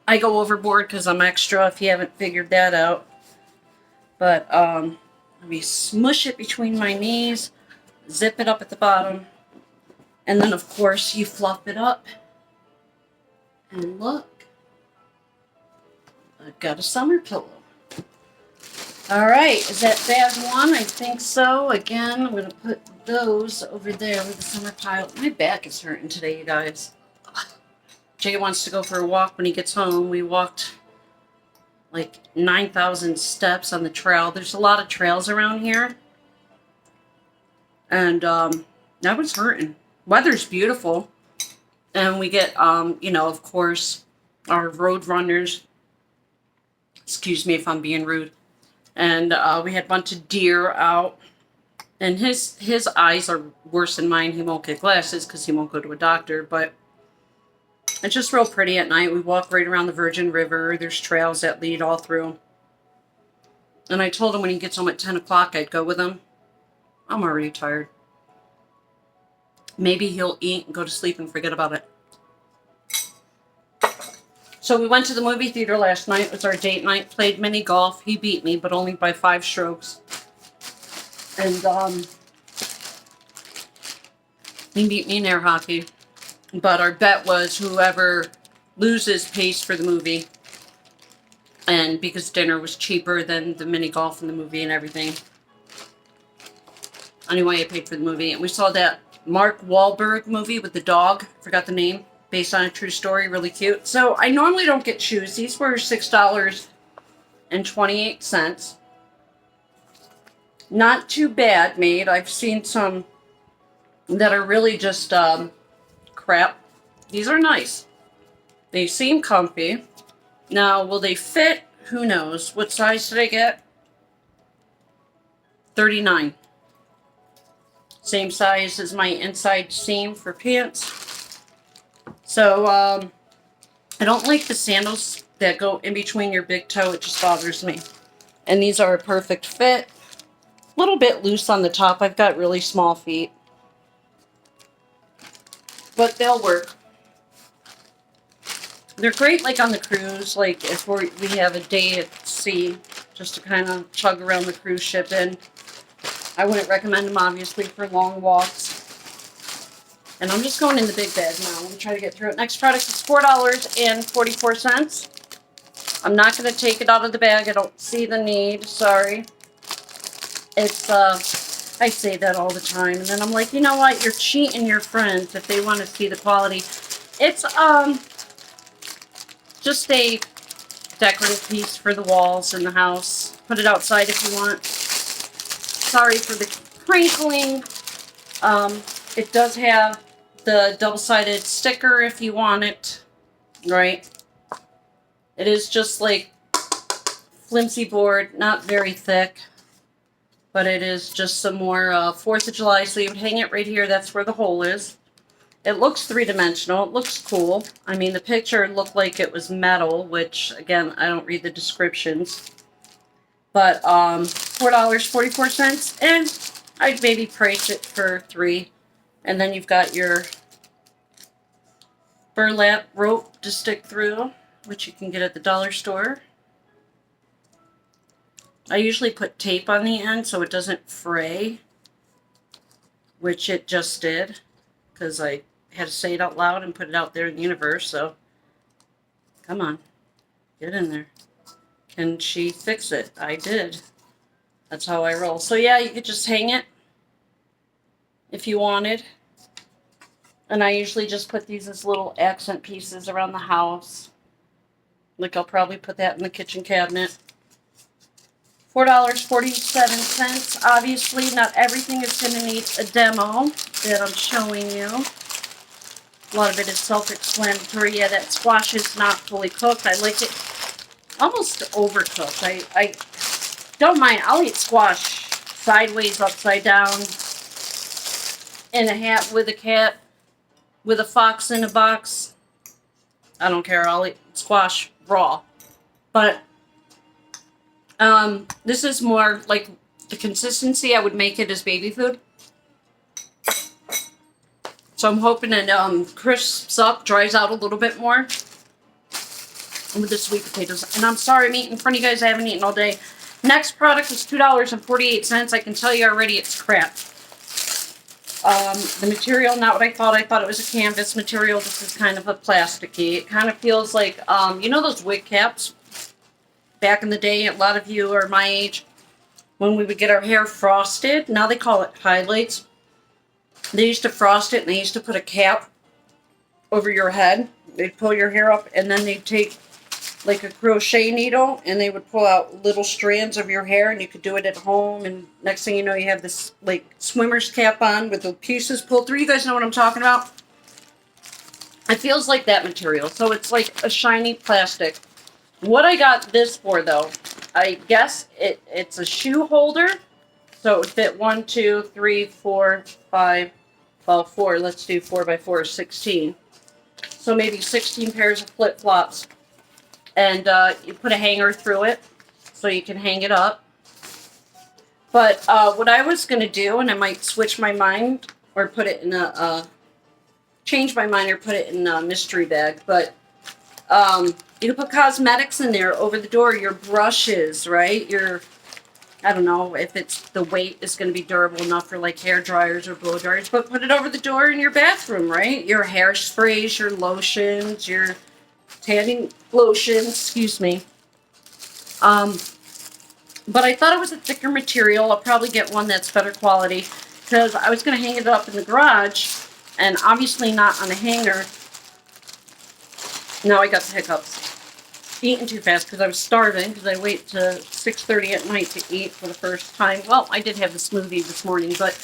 I go overboard because I'm extra, if you haven't figured that out. But let me smush it between my knees, zip it up at the bottom, and then of course you fluff it up. And look, I've got a summer pillow. All right, is that bag one? I think so. Again, I'm going to put those over there with the summer pile. My back is hurting today, you guys. Jay wants to go for a walk when he gets home. We walked like 9,000 steps on the trail. There's a lot of trails around here. And that was hurting. Weather's beautiful. And we get, you know, of course, our road runners. Excuse me if I'm being rude. And we had a bunch of deer out. And his eyes are worse than mine. He won't get glasses because he won't go to a doctor. But it's just real pretty at night. We walk right around the Virgin River. There's trails that lead all through. And I told him when he gets home at 10 o'clock, I'd go with him. I'm already tired. Maybe he'll eat and go to sleep and forget about it. So we went to the movie theater last night. It was our date night. Played mini golf. He beat me, but only by 5 strokes. And he beat me in air hockey. But our bet was whoever loses pays for the movie. And because dinner was cheaper than the mini golf and the movie and everything. Anyway, I paid for the movie. And we saw that Mark Wahlberg movie with the dog. Forgot the name. Based on a true story. Really cute. So I normally don't get shoes. These were $6.28. Not too bad made. I've seen some that are really just crap. These are nice. They seem comfy. Now, will they fit? Who knows? What size did I get? 39. Same size as my inside seam for pants. So, I don't like the sandals that go in between your big toe. It just bothers me. And these are a perfect fit. A little bit loose on the top. I've got really small feet. But they'll work. They're great like on the cruise, like if we have a day at sea, just to kind of chug around the cruise ship in. I wouldn't recommend them obviously for long walks. And I'm just going in the big bag now. I'm going to try to get through it. Next product is $4.44. I'm not going to take it out of the bag. I don't see the need. Sorry. It's, I say that all the time. And then I'm like, you know what? You're cheating your friends if they want to see the quality. It's, just a decorative piece for the walls in the house. Put it outside if you want. Sorry for the crinkling. It does have the double-sided sticker if you want it, right? It is just like flimsy board, not very thick, but it is just some more 4th of July, so you would hang it right here. That's where the hole is. It looks three-dimensional. It looks cool. I mean, the picture looked like it was metal, which, again, I don't read the descriptions. But $4.44, and I'd maybe price it for $3. And then you've got your burlap rope to stick through, which you can get at the dollar store. I usually put tape on the end so it doesn't fray, which it just did, because I had to say it out loud and put it out there in the universe, so come on, get in there. Can she fix it? I did. That's how I roll. So yeah, you could just hang it if you wanted. And I usually just put these as little accent pieces around the house. Like I'll probably put that in the kitchen cabinet. $4.47. Obviously, not everything is going to need a demo that I'm showing you. A lot of it is self-explanatory. Yeah, that squash is not fully cooked. I like it almost overcooked. I don't mind. I'll eat squash sideways, upside down, in a hat with a cat, with a fox in a box. I don't care. I'll eat squash raw. But this is more like the consistency. I would make it as baby food. So I'm hoping it crisps up, dries out a little bit more. And with the sweet potatoes. And I'm sorry I'm eating in front of you guys. I haven't eaten all day. Next product is $2.48. I can tell you already it's crap. The material, not what I thought. I thought it was a canvas material. This is kind of a plasticky. It kind of feels like, you know those wig caps? Back in the day, a lot of you are my age, when we would get our hair frosted. Now they call it highlights. They used to frost it, and they used to put a cap over your head. They'd pull your hair up, and then they'd take like a crochet needle, and they would pull out little strands of your hair, and you could do it at home. And next thing you know, you have this like swimmer's cap on with the pieces pulled through. You guys know what I'm talking about? It feels like that material. So it's like a shiny plastic. What I got this for, though, I guess it's a shoe holder. So it would fit 1, 2, 3, 4, 5, well, 4. Let's do 4 by 4 is 16. So maybe 16 pairs of flip-flops. And you put a hanger through it so you can hang it up. But what I was going to do, and I might switch my mind or put it in a, change my mind or put it in a mystery bag. But you can put cosmetics in there over the door, your brushes, right? Your, I don't know if it's the weight is going to be durable enough for like hair dryers or blow dryers, but put it over the door in your bathroom, right? Your hairsprays, your lotions, your tanning lotion, excuse me. But I thought it was a thicker material. I'll probably get one that's better quality because I was going to hang it up in the garage and obviously not on a hanger. Now I got the hiccups. eating too fast because I was starving because I wait to 6:30 at night to eat for the first time. Well, I did have the smoothie this morning, but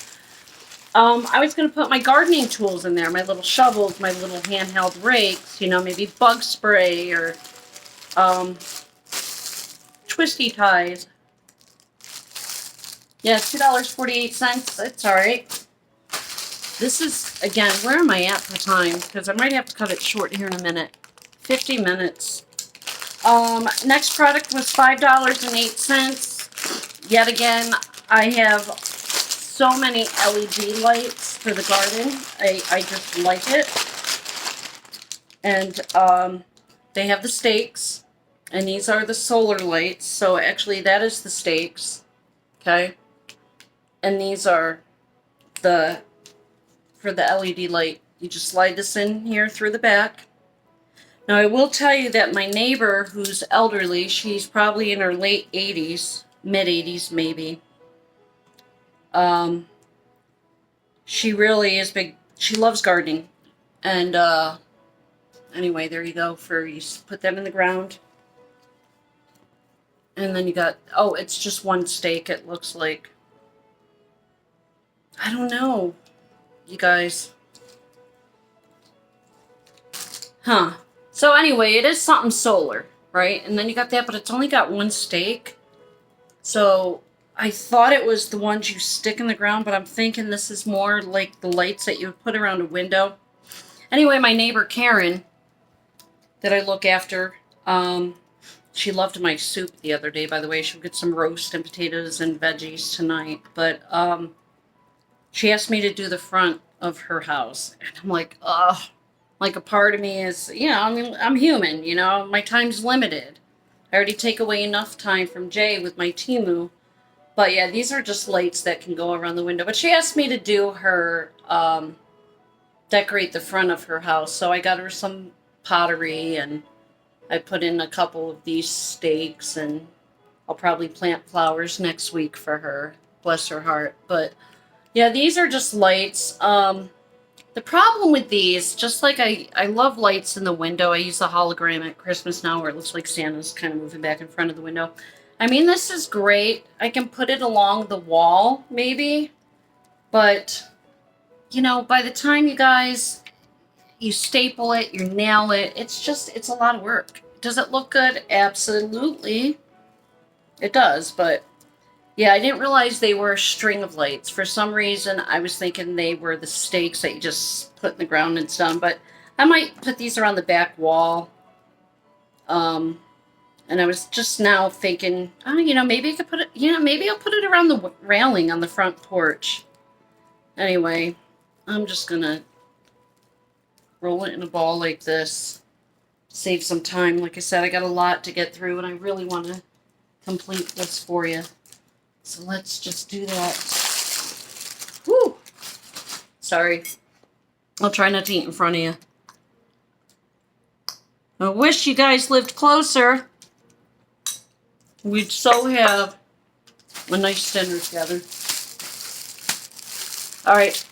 I was going to put my gardening tools in there, my little shovels, my little handheld rakes, you know, maybe bug spray or twisty ties. Yeah, $2.48. It's all right. This is, again, where am I at for time? Because I might have to cut it short here in a minute. 50 minutes. Next product was $5.08. Yet again, I have so many LED lights for the garden. I just like it. And they have the stakes. And these are the solar lights. So actually that is the stakes. Okay. And these are for the LED light. You just slide this in here through the back. Now, I will tell you that my neighbor, who's elderly, she's probably in her late 80s, mid-80s maybe. She really is big. She loves gardening. And anyway, there you go. You put them in the ground. And then you got, oh, it's just one stake, it looks like. I don't know, you guys. Huh. So anyway, it is something solar, right? And then you got that, but it's only got one stake. So I thought it was the ones you stick in the ground, but I'm thinking this is more like the lights that you would put around a window. Anyway, my neighbor Karen, that I look after, she loved my soup the other day, by the way. She'll get some roast and potatoes and veggies tonight. But she asked me to do the front of her house. And I'm like, ugh. Like a part of me is, you know, I mean, I'm human, you know, my time's limited. I already take away enough time from Jay with my Temu. But yeah, these are just lights that can go around the window. But she asked me to do her, decorate the front of her house. So I got her some pottery and I put in a couple of these stakes and I'll probably plant flowers next week for her. Bless her heart. But yeah, these are just lights. The problem with these, just like I love lights in the window. I use the hologram at Christmas now where it looks like Santa's kind of moving back in front of the window. I mean, this is great. I can put it along the wall, maybe. But, you know, by the time you staple it, you nail it, it's a lot of work. Does it look good? Absolutely. It does, but yeah, I didn't realize they were a string of lights. For some reason, I was thinking they were the stakes that you just put in the ground and it's done. But I might put these around the back wall. And I was just now thinking, oh, you know, maybe I could put it, you know, maybe I'll put it around the railing on the front porch. Anyway, I'm just going to roll it in a ball like this. Save some time. Like I said, I got a lot to get through and I really want to complete this for you. So let's just do that. Woo! Sorry. I'll try not to eat in front of you. I wish you guys lived closer. We'd so have a nice dinner together. Alright.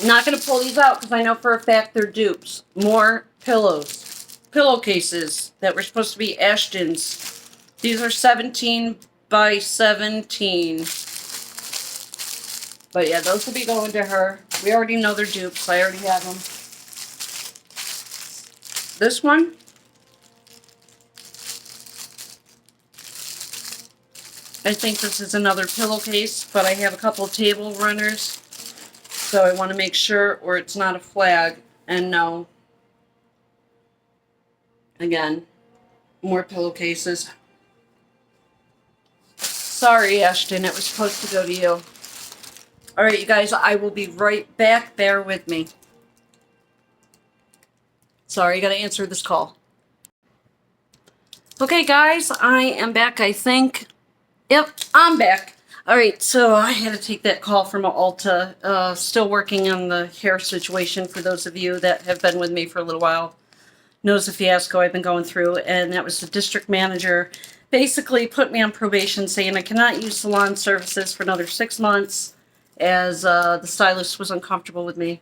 I'm not going to pull these out because I know for a fact they're dupes. More pillows. Pillowcases that were supposed to be Ashton's. These are 17 by 17. But yeah, those will be going to her. We already know they're dupes. I already have them. This one. I think this is another pillowcase, but I have a couple of table runners. So I want to make sure, or it's not a flag. And no. Again, more pillowcases. Sorry, Ashton, it was supposed to go to you. Alright, you guys, I will be right back. Bear with me. Sorry, I gotta answer this call. Okay, guys, I am back, I think. Yep, I'm back. Alright, so I had to take that call from Ulta. Still working on the hair situation for those of you that have been with me for a little while. Knows the fiasco I've been going through, and that was the district manager basically put me on probation saying I cannot use salon services for another 6 months as the stylist was uncomfortable with me.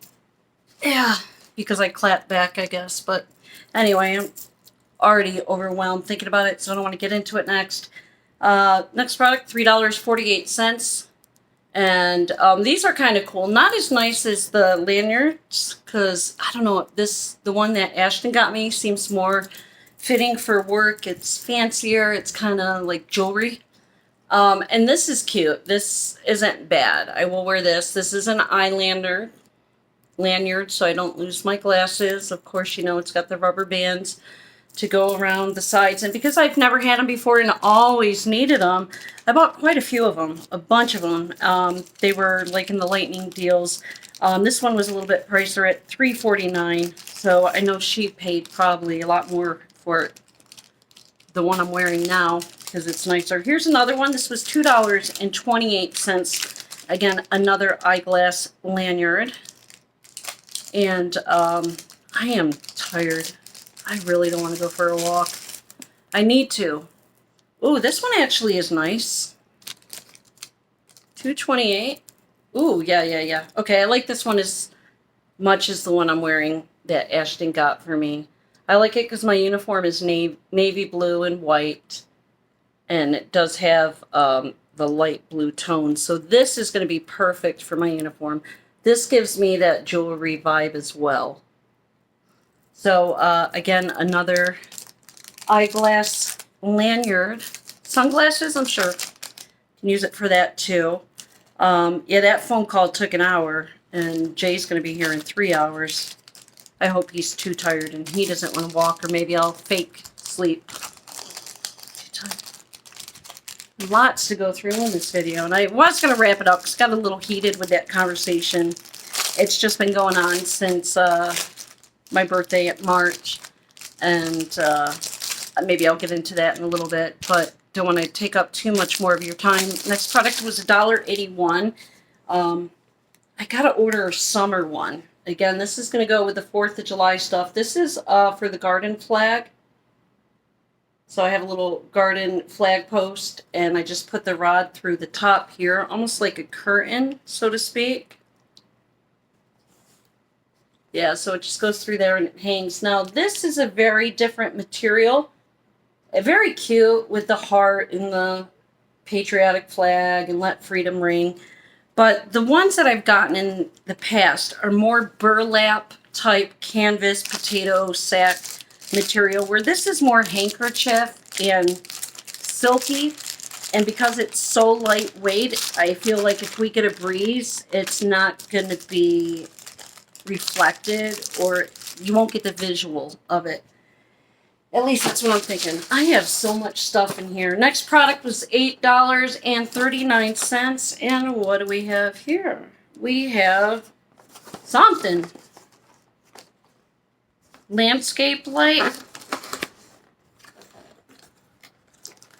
Yeah, because I clapped back, I guess. But anyway, already overwhelmed thinking about it, so I don't want to get into it next. Next product, $3.48. And these are kind of cool. Not as nice as the lanyards, because I don't know, the one that Ashton got me seems more fitting for work. It's fancier. It's kind of like jewelry. And this is cute. This isn't bad. I will wear this. This is an lanyard, so I don't lose my glasses. Of course, you know, it's got the rubber bands to go around the sides. And because I've never had them before and always needed them, I bought quite a few of them, a bunch of them. They were like in the lightning deals. This one was a little bit pricier at $3.49. So I know she paid probably a lot more for the one I'm wearing now because it's nicer. Here's another one. This was $2.28. Again, another eyeglass lanyard. And I am tired. I really don't want to go for a walk. I need to. Ooh, this one actually is nice. $2.28. Ooh, yeah. Okay, I like this one as much as the one I'm wearing that Ashton got for me. I like it because my uniform is navy blue and white. And it does have the light blue tone. So this is going to be perfect for my uniform. This gives me that jewelry vibe as well. So, again, another eyeglass lanyard. Sunglasses, I'm sure. Can use it for that, too. Yeah, that phone call took an hour, and Jay's going to be here in 3 hours. I hope he's too tired and he doesn't want to walk, or maybe I'll fake sleep. Too tired. Lots to go through in this video, and I was going to wrap it up because it got a little heated with that conversation. It's just been going on since... my birthday at March, and maybe I'll get into that in a little bit, but don't want to take up too much more of your time. Next product was $1.81. I gotta order a summer one. Again, this is going to go with the 4th of July stuff. This is for the garden flag. So I have a little garden flag post, and I just put the rod through the top here, almost like a curtain, so to speak. Yeah, so it just goes through there and it hangs. Now, this is a very different material. Very cute with the heart and the patriotic flag and let freedom ring. But the ones that I've gotten in the past are more burlap type canvas potato sack material, where this is more handkerchief and silky. And because it's so lightweight, I feel like if we get a breeze, it's not going to be reflected, or you won't get the visual of it. At least that's what I'm thinking. I have so much stuff in here. Next product was $8.39. And what do we have here? We have something. Landscape light.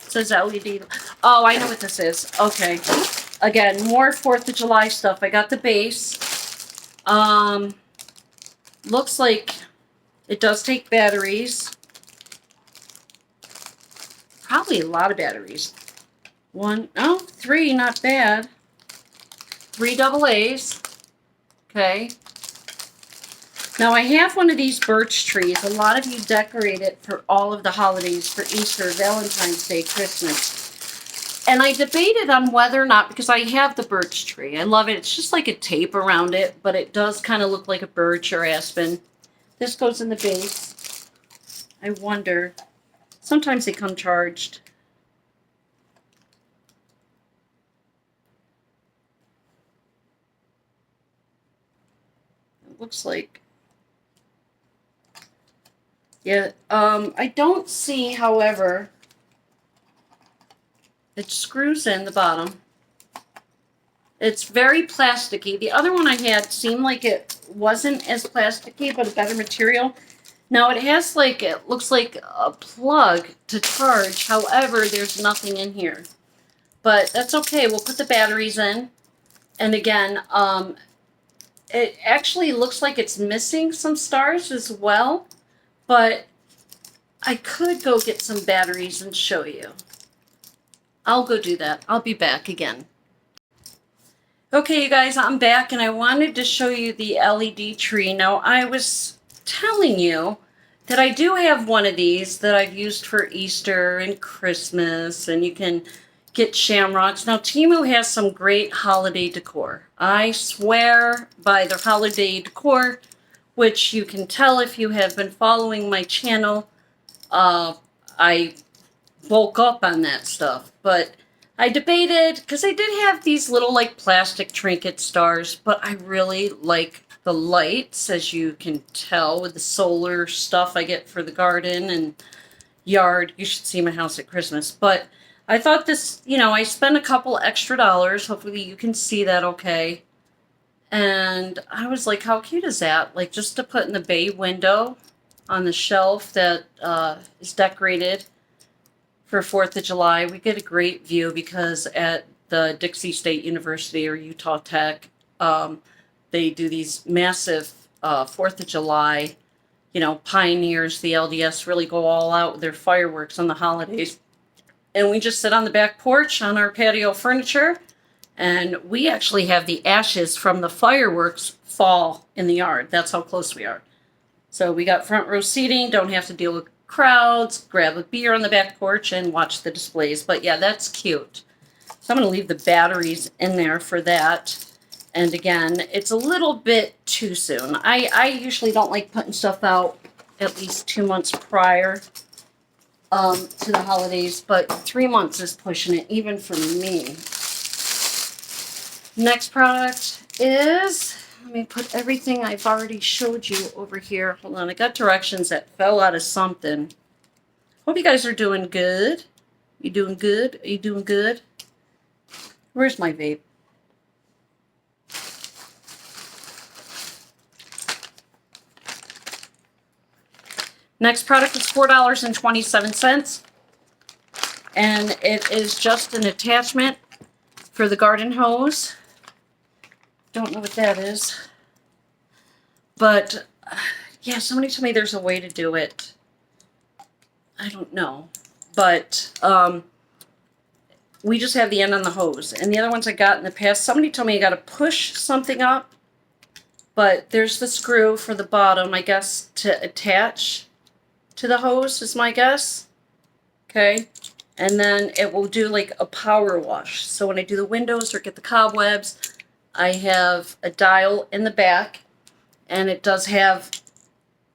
It says LED. Oh, I know what this is. Okay. Again, more 4th of July stuff. I got the base. Looks like it does take batteries. Probably a lot of batteries. 3, not bad. 3 AA's. Okay. Now I have one of these birch trees. A lot of you decorate it for all of the holidays, for Easter, Valentine's Day, Christmas. And I debated on whether or not, because I have the birch tree. I love it. It's just like a tape around it, but it does kind of look like a birch or aspen. This goes in the base. I wonder. Sometimes they come charged. It looks like. Yeah, I don't see, however, it screws in the bottom. It's very plasticky. The other one I had seemed like it wasn't as plasticky, but a better material. Now it has like, it looks like a plug to charge. However, there's nothing in here. But that's okay. We'll put the batteries in. And again, it actually looks like it's missing some stars as well. But I could go get some batteries and show you. I'll go do that. I'll be back again. Okay, you guys, I'm back, and I wanted to show you the LED tree. Now, I was telling you that I do have one of these that I've used for Easter and Christmas, and you can get shamrocks. Now, Temu has some great holiday decor. I swear by their holiday decor, which you can tell if you have been following my channel. I bulk up on that stuff, but I debated, because I did have these little like plastic trinket stars, but I really like the lights, as you can tell with the solar stuff I get for the garden and yard. You should see my house at Christmas. But I thought this, you know, I spent a couple extra dollars. Hopefully you can see that okay. And I was like, how cute is that? Like, just to put in the bay window on the shelf that is decorated for 4th of July. We get a great view because at the Dixie State University or Utah Tech, they do these massive 4th of July, you know, pioneers, the LDS really go all out with their fireworks on the holidays. And we just sit on the back porch on our patio furniture, and we actually have the ashes from the fireworks fall in the yard. That's how close we are. So we got front row seating, don't have to deal with crowds, grab a beer on the back porch and watch the displays. But yeah, that's cute. So I'm going to leave the batteries in there for that. And again, it's a little bit too soon. I usually don't like putting stuff out at least 2 months prior to the holidays, but 3 months is pushing it, even for me. Next product is, let me put everything I've already showed you over here. Hold on, I got directions that fell out of something. Hope you guys are doing good. You doing good? Are you doing good? Where's my vape? Next product is $4.27, and it is just an attachment for the garden hose. Don't know what that is, but yeah, somebody told me there's a way to do it. I don't know, but we just have the end on the hose, and the other ones I got in the past, somebody told me I got to push something up, but there's the screw for the bottom, I guess, to attach to the hose is my guess. Okay, and then it will do like a power wash. So when I do the windows or get the cobwebs, I have a dial in the back, and it does have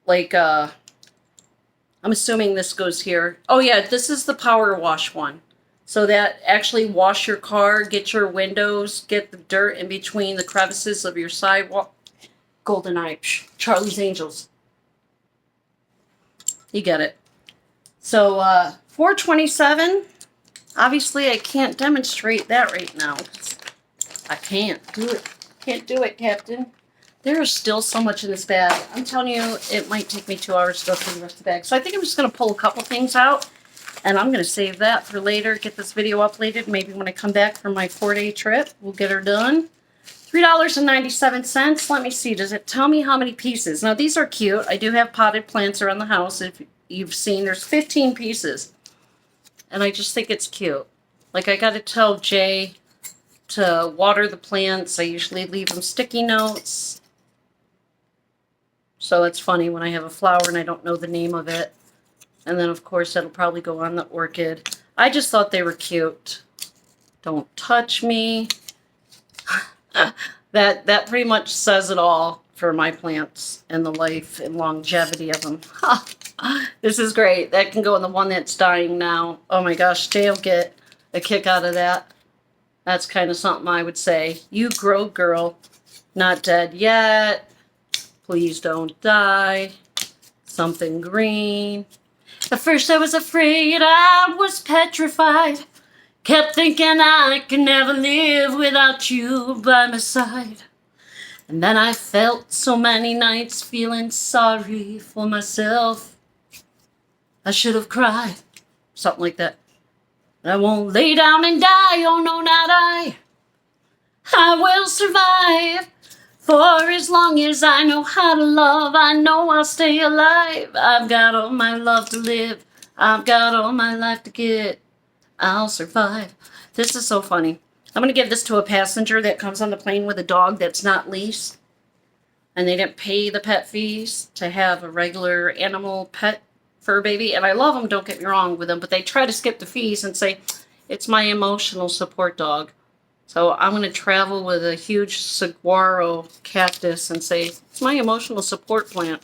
like I'm assuming this goes here. Oh yeah, this is the power wash one. So that actually wash your car, get your windows, get the dirt in between the crevices of your sidewalk. GoldenEye, Charlie's Angels. You get it. So $4.27. Obviously, I can't demonstrate that right now. I can't do it. Can't do it, Captain. There is still so much in this bag. I'm telling you, it might take me 2 hours to go through the rest of the bag. So I think I'm just going to pull a couple things out, and I'm going to save that for later. Get this video uploaded. Maybe when I come back from my 4-day trip, we'll get her done. $3.97. Let me see. Does it tell me how many pieces? Now, these are cute. I do have potted plants around the house. If you've seen, there's 15 pieces. And I just think it's cute. Like, I got to tell Jay to water the plants. I usually leave them sticky notes. So it's funny when I have a flower and I don't know the name of it. And then, of course, that'll probably go on the orchid. I just thought they were cute. Don't touch me. That pretty much says it all for my plants and the life and longevity of them. This is great. That can go in the one that's dying now. Oh my gosh, Jay will get a kick out of that. That's kind of something I would say. You grow, girl. Not dead yet. Please don't die. Something green. At first I was afraid, I was petrified. Kept thinking I could never live without you by my side. And then I felt so many nights feeling sorry for myself. I should have cried. Something like that. I won't lay down and die, oh no, not I. I will survive. For as long as I know how to love, I know I'll stay alive. I've got all my love to live. I've got all my life to get. I'll survive. This is so funny. I'm going to give this to a passenger that comes on the plane with a dog that's not leashed. and they didn't pay the pet fees to have a regular animal pet fur baby. And I love them, don't get me wrong with them, but they try to skip the fees and say, it's my emotional support dog. So I'm going to travel with a huge saguaro cactus and say, it's my emotional support plant.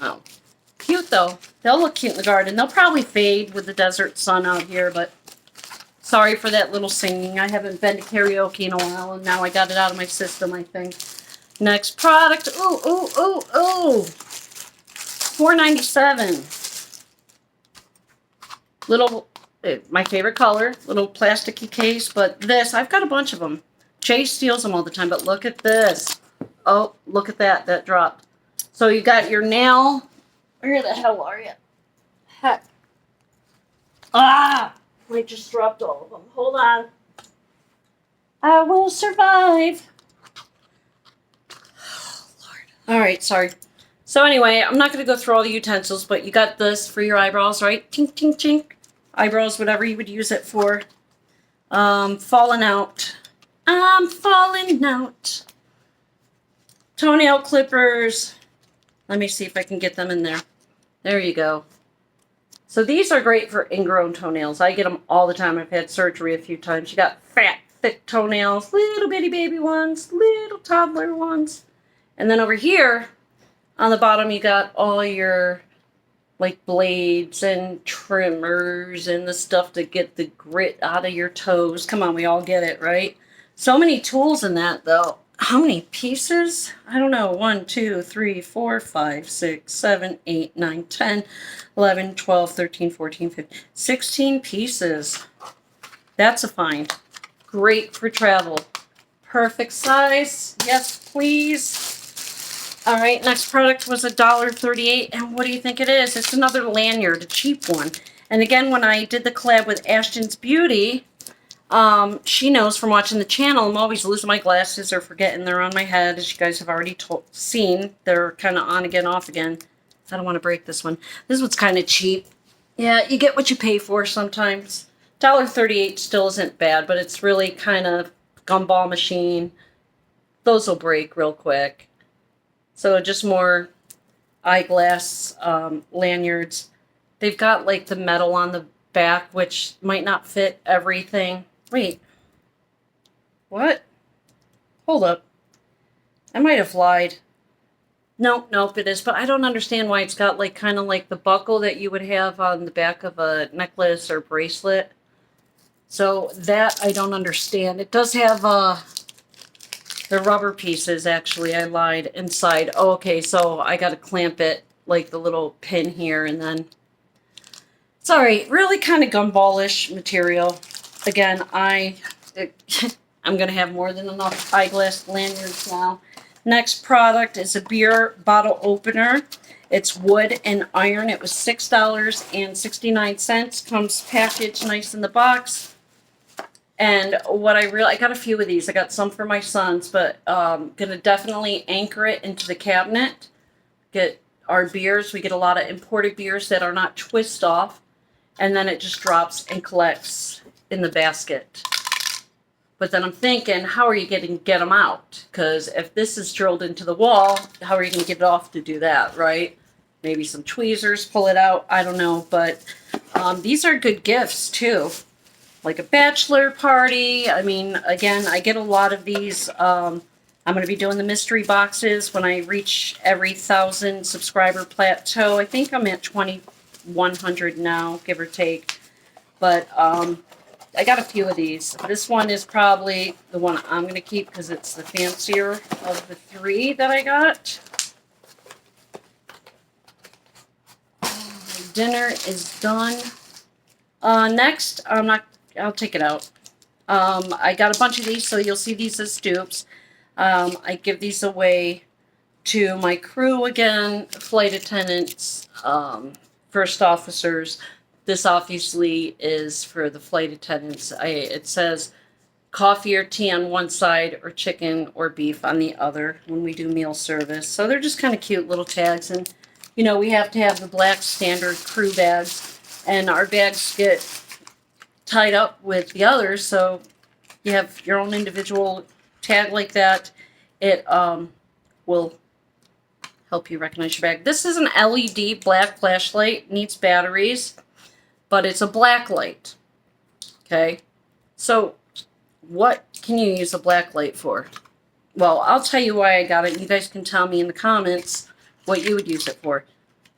Oh, cute though. They'll look cute in the garden. They'll probably fade with the desert sun out here, but sorry for that little singing. I haven't been to karaoke in a while, and now I got it out of my system, I think. Next product. Ooh, ooh, ooh, ooh. $4.97. Little, my favorite color, little plasticky case, but this, I've got a bunch of them. Chase steals them all the time, but look at this. Oh, look at that. That dropped. So you got your nail. Where the hell are you? Heck. Ah! I just dropped all of them. Hold on. I will survive. Oh, Lord. All right, sorry. So anyway, I'm not going to go through all the utensils, but you got this for your eyebrows, right? Tink, tink, tink. Eyebrows, whatever you would use it for. Falling out. I'm falling out. Toenail clippers. Let me see if I can get them in there. There you go. So these are great for ingrown toenails. I get them all the time. I've had surgery a few times. You got fat, thick toenails, little bitty baby ones, little toddler ones. And then over here on the bottom, you got all your like blades and trimmers and the stuff to get the grit out of your toes. Come on, we all get it, right? So many tools in that though. How many pieces? I don't know. 1, 2, 3, 4, 5, 6, 7, 8, 9, 10, 11, 12, 13, 14, 15, 16 pieces. That's a find. Great for travel. Perfect size. Yes, please. All right, next product was $1.38. And what do you think it is? It's another lanyard, a cheap one. And again, when I did the collab with Ashton's Beauty, she knows from watching the channel, I'm always losing my glasses or forgetting they're on my head, as you guys have already seen. They're kind of on again, off again. I don't want to break this one. This one's kind of cheap. Yeah, you get what you pay for sometimes. $1.38 still isn't bad, but it's really kind of gumball machine. Those will break real quick. So just more eyeglass lanyards. They've got like the metal on the back, which might not fit everything. Wait. What? Hold up. I might have lied. Nope, it is. But I don't understand why it's got like kind of like the buckle that you would have on the back of a necklace or bracelet. So that I don't understand. It does have the rubber pieces, actually. I lied, inside. Oh, okay, so I got to clamp it like the little pin here, and then sorry, really kind of gumballish material. Again, I'm going to have more than enough eyeglass lanyards now. Next product is a beer bottle opener. It's wood and iron. It was $6.69. Comes packaged nice in the box. And what I got a few of these. I got some for my sons, but going to definitely anchor it into the cabinet. Get our beers. We get a lot of imported beers that are not twist off. And then it just drops and collects in the basket. But then I'm thinking, how are you going to get them out? Because if this is drilled into the wall, how are you going to get it off to do that, right? Maybe some tweezers, pull it out. I don't know. But these are good gifts, too. Like a bachelor party. I mean, again, I get a lot of these. I'm going to be doing the mystery boxes when I reach every 1,000 subscriber plateau. I think I'm at 2,100 now, give or take. But I got a few of these. This one is probably the one I'm going to keep because it's the fancier of the 3 that I got. My dinner is done. Next, I'll take it out. I got a bunch of these, so you'll see these as dupes. I give these away to my crew again, flight attendants, first officers. This obviously is for the flight attendants. It says coffee or tea on one side or chicken or beef on the other when we do meal service. So they're just kind of cute little tags. And, you know, we have to have the black standard crew bags. And our bags get tied up with the others. So you have your own individual tag like that. It will help you recognize your bag. This is an LED black flashlight. Needs batteries, but it's a Blacklight. Okay, so what can you use a Blacklight for? Well, I'll tell you why I got it. You guys can tell me in the comments what you would use it for.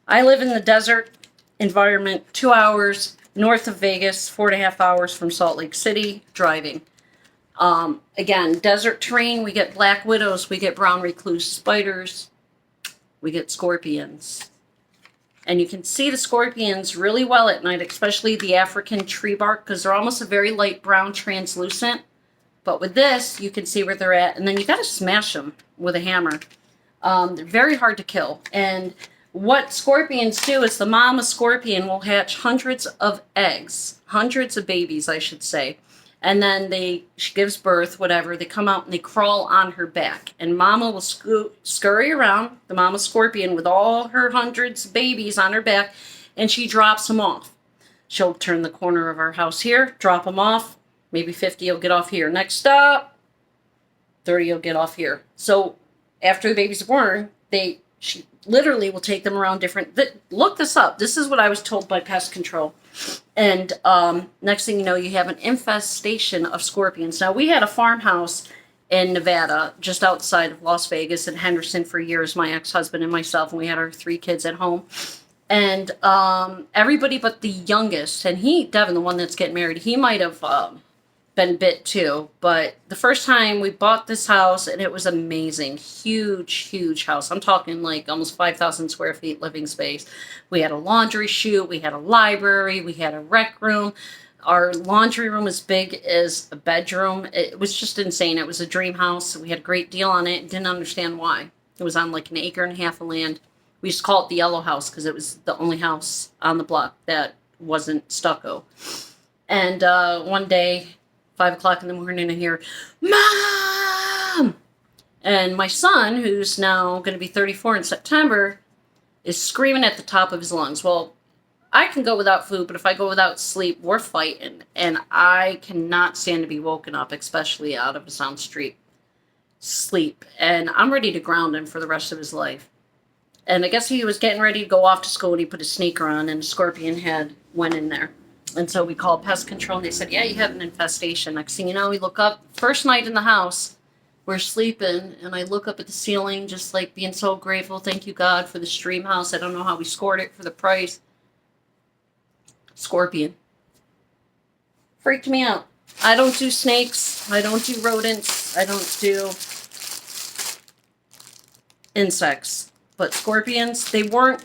I live in the desert environment, 2 hours north of Vegas, 4.5 hours from Salt Lake City, driving. Again, desert terrain, we get black widows, we get brown recluse spiders, we get scorpions. And you can see the scorpions really well at night, especially the African tree bark, because they're almost a very light brown, translucent. But with this, you can see where they're at, and then you got to smash them with a hammer. They're very hard to kill. And what scorpions do is the mama scorpion will hatch hundreds of eggs, hundreds of babies, I should say. And then she gives birth, whatever. They come out and they crawl on her back. And mama will scurry around, the mama scorpion, with all her hundreds of babies on her back, and she drops them off. She'll turn the corner of our house here, drop them off. Maybe 50 will get off here. Next stop, 30 will get off here. So after the baby's born, she literally will take them around different. Look this up. This is what I was told by pest control. And next thing you know, you have an infestation of scorpions. Now, we had a farmhouse in Nevada, just outside of Las Vegas in Henderson for years, my ex-husband and myself, and we had our 3 kids at home. And everybody but the youngest, and Devin, the one that's getting married, he might have been bit too. But the first time we bought this house, and it was amazing. Huge house. I'm talking like almost 5,000 square feet living space. We had a laundry chute, we had a library, we had a rec room. Our laundry room was big as a bedroom. It was just insane. It was a dream house. We had a great deal on it. Didn't understand why. It was on like 1.5 acres of land. We used to call it the yellow house because it was the only house on the block that wasn't stucco. And one day, 5 o'clock in the morning, I hear, "Mom!" And my son, who's now going to be 34 in September, is screaming at the top of his lungs. Well, I can go without food, but if I go without sleep, we're fighting. And I cannot stand to be woken up, especially out of a sound sleep. And I'm ready to ground him for the rest of his life. And I guess he was getting ready to go off to school, and he put his sneaker on, and a scorpion went in there. And so we called pest control, and they said, yeah, you have an infestation. Next thing you know, we look up, first night in the house, we're sleeping, and I look up at the ceiling, just like being so grateful. Thank you, God, for the stream house. I don't know how we scored it for the price. Scorpion. Freaked me out. I don't do snakes. I don't do rodents. I don't do insects. But scorpions, they weren't.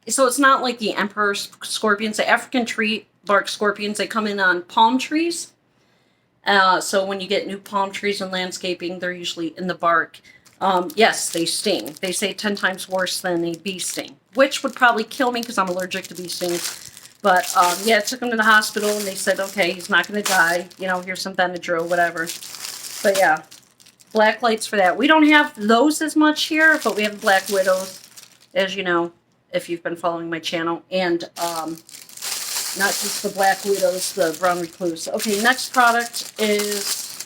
So it's not like the emperor scorpions. The African tree bark scorpions, they come in on palm trees. So when you get new palm trees and landscaping, they're usually in the bark. Yes, they sting. They say 10 times worse than a bee sting, which would probably kill me because I'm allergic to bee stings. But yeah, I took him to the hospital, and they said, okay, he's not going to die. You know, here's some Benadryl, whatever. But yeah, black lights for that. We don't have those as much here, but we have black widows, as you know, if you've been following my channel. And not just the black widows, the brown recluse. Okay, next product is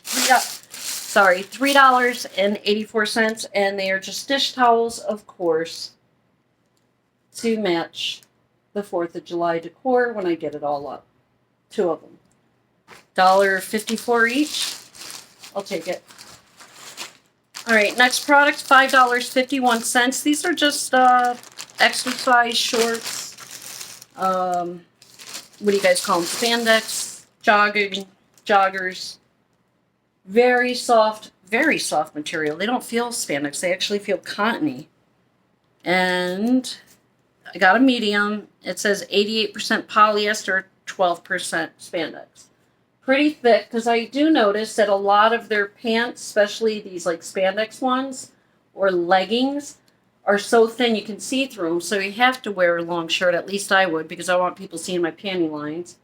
$3.84, and they are just dish towels, of course, to match the 4th of July decor when I get it all up. 2 of them. $1.54 each. I'll take it. Alright, next product, $5.51. These are just exercise shorts. What do you guys call them? Spandex, joggers. Very soft material. They don't feel spandex. They actually feel cottony. And I got a medium. It says 88% polyester, 12% spandex. Pretty thick, because I do notice that a lot of their pants, especially these like spandex ones or leggings, are so thin you can see through them. So you have to wear a long shirt. At least I would, because I want people seeing my panty lines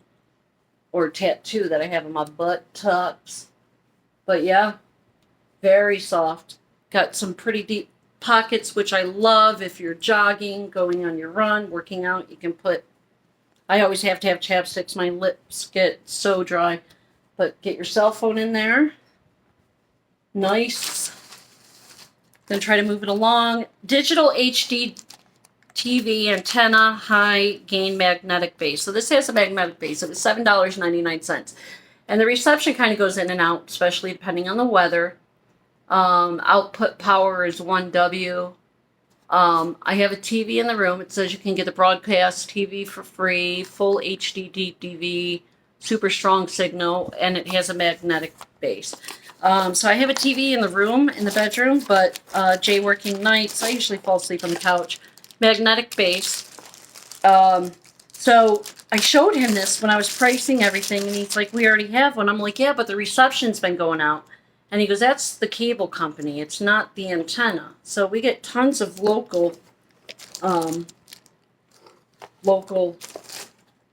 or tattoo that I have in my butt tucks. But yeah, very soft. Got some pretty deep pockets, which I love if you're jogging, going on your run, working out. You can put, I always have to have chapsticks. My lips get so dry. But get your cell phone in there. Nice Gonna try to move it along. Digital HD TV antenna, high gain magnetic base. So this has a magnetic base. It was $7.99. And the reception kind of goes in and out, especially depending on the weather. Output power is 1W. I have a TV in the room. It says you can get the broadcast TV for free, full HD DTV, super strong signal, and it has a magnetic base. So I have a TV in the room, in the bedroom, but Jay working nights, I usually fall asleep on the couch. Magnetic base. So I showed him this when I was pricing everything, and he's like, we already have one. I'm like, yeah, but the reception's been going out. And he goes, that's the cable company. It's not the antenna. So we get tons of local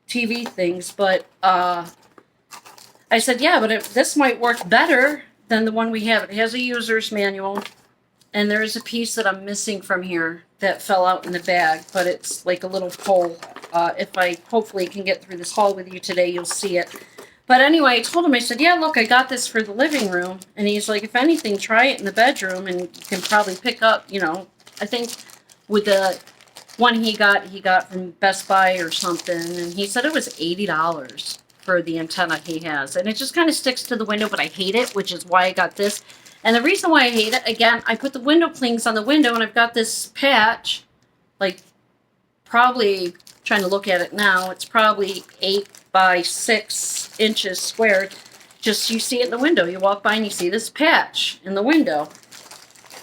TV things. But I said, yeah, but this might work better than the one we have. It has a user's manual. And there is a piece that I'm missing from here that fell out in the bag. But it's like a little pole. If I hopefully can get through this haul with you today, you'll see it. But anyway, I told him, I said, yeah, look, I got this for the living room. And he's like, if anything, try it in the bedroom and you can probably pick up, you know, I think with the one he got from Best Buy or something. And he said it was $80 for the antenna he has. And it just kind of sticks to the window, but I hate it, which is why I got this. And the reason why I hate it, again, I put the window clings on the window and I've got this patch, like probably, trying to look at it now, it's probably 8 by 6 inches squared. Just you see it in the window. You walk by and you see this patch in the window.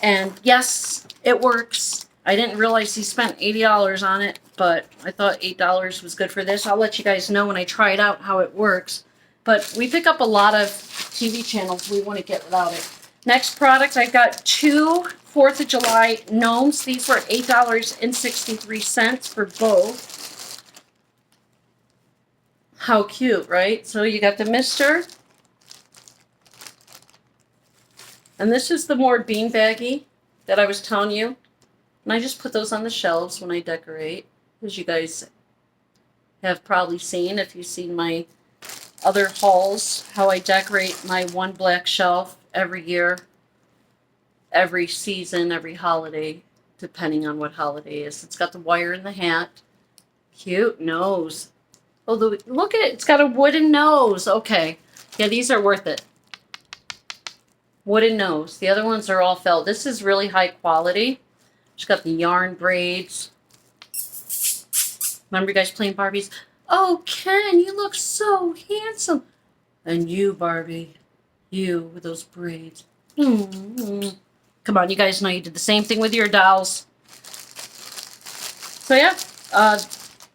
And yes, it works. I didn't realize he spent $80 on it, but I thought $8 was good for this. I'll let you guys know when I try it out how it works. But we pick up a lot of TV channels we want to get without it. Next product, I've got 2 4th of July gnomes. These were $8.63 for both. How cute, right? So you got the mister. And this is the more beanbaggy that I was telling you. And I just put those on the shelves when I decorate. As you guys have probably seen, if you've seen my other hauls, how I decorate my one black shelf every year, every season, every holiday, depending on what holiday it is. It's got the wire in the hat. Cute nose. Oh, look at it. It's got a wooden nose. Okay. Yeah, these are worth it. Wooden nose. The other ones are all felt. This is really high quality. It's got the yarn braids. Remember you guys playing Barbies? Oh, Ken, you look so handsome. And you, Barbie. You with those braids. Mm-hmm. Come on, you guys know you did the same thing with your dolls. So yeah,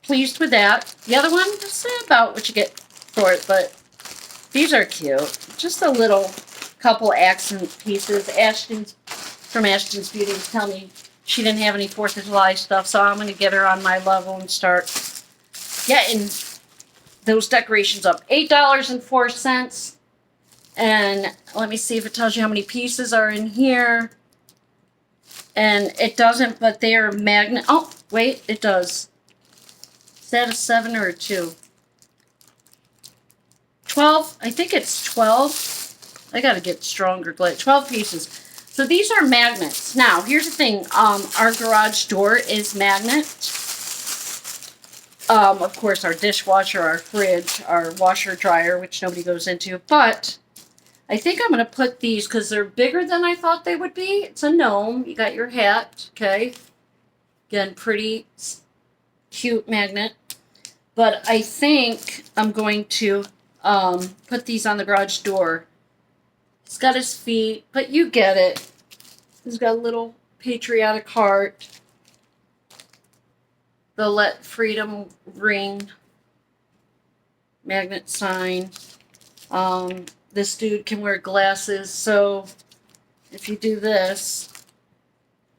pleased with that. The other one, just about what you get for it, but these are cute. Just a little couple accent pieces. Ashton's from Ashton's Beauty was telling me she didn't have any 4th of July stuff, so I'm going to get her on my level and start getting those decorations up. $8.04. And let me see if it tells you how many pieces are in here. And it doesn't, but they are magnet. Oh, wait, it does. Is that a 7 or a 2? 12? I think it's 12. I got to get stronger glue. 12 pieces. So these are magnets. Now, here's the thing. Our garage door is magnet. Of course, our dishwasher, our fridge, our washer dryer, which nobody goes into. But I think I'm going to put these because they're bigger than I thought they would be. It's a gnome. You got your hat, okay? Again, pretty cute magnet. But I think I'm going to put these on the garage door. He's got his feet, but you get it. He's got a little patriotic heart. The Let Freedom Ring magnet sign. This dude can wear glasses, so if you do this,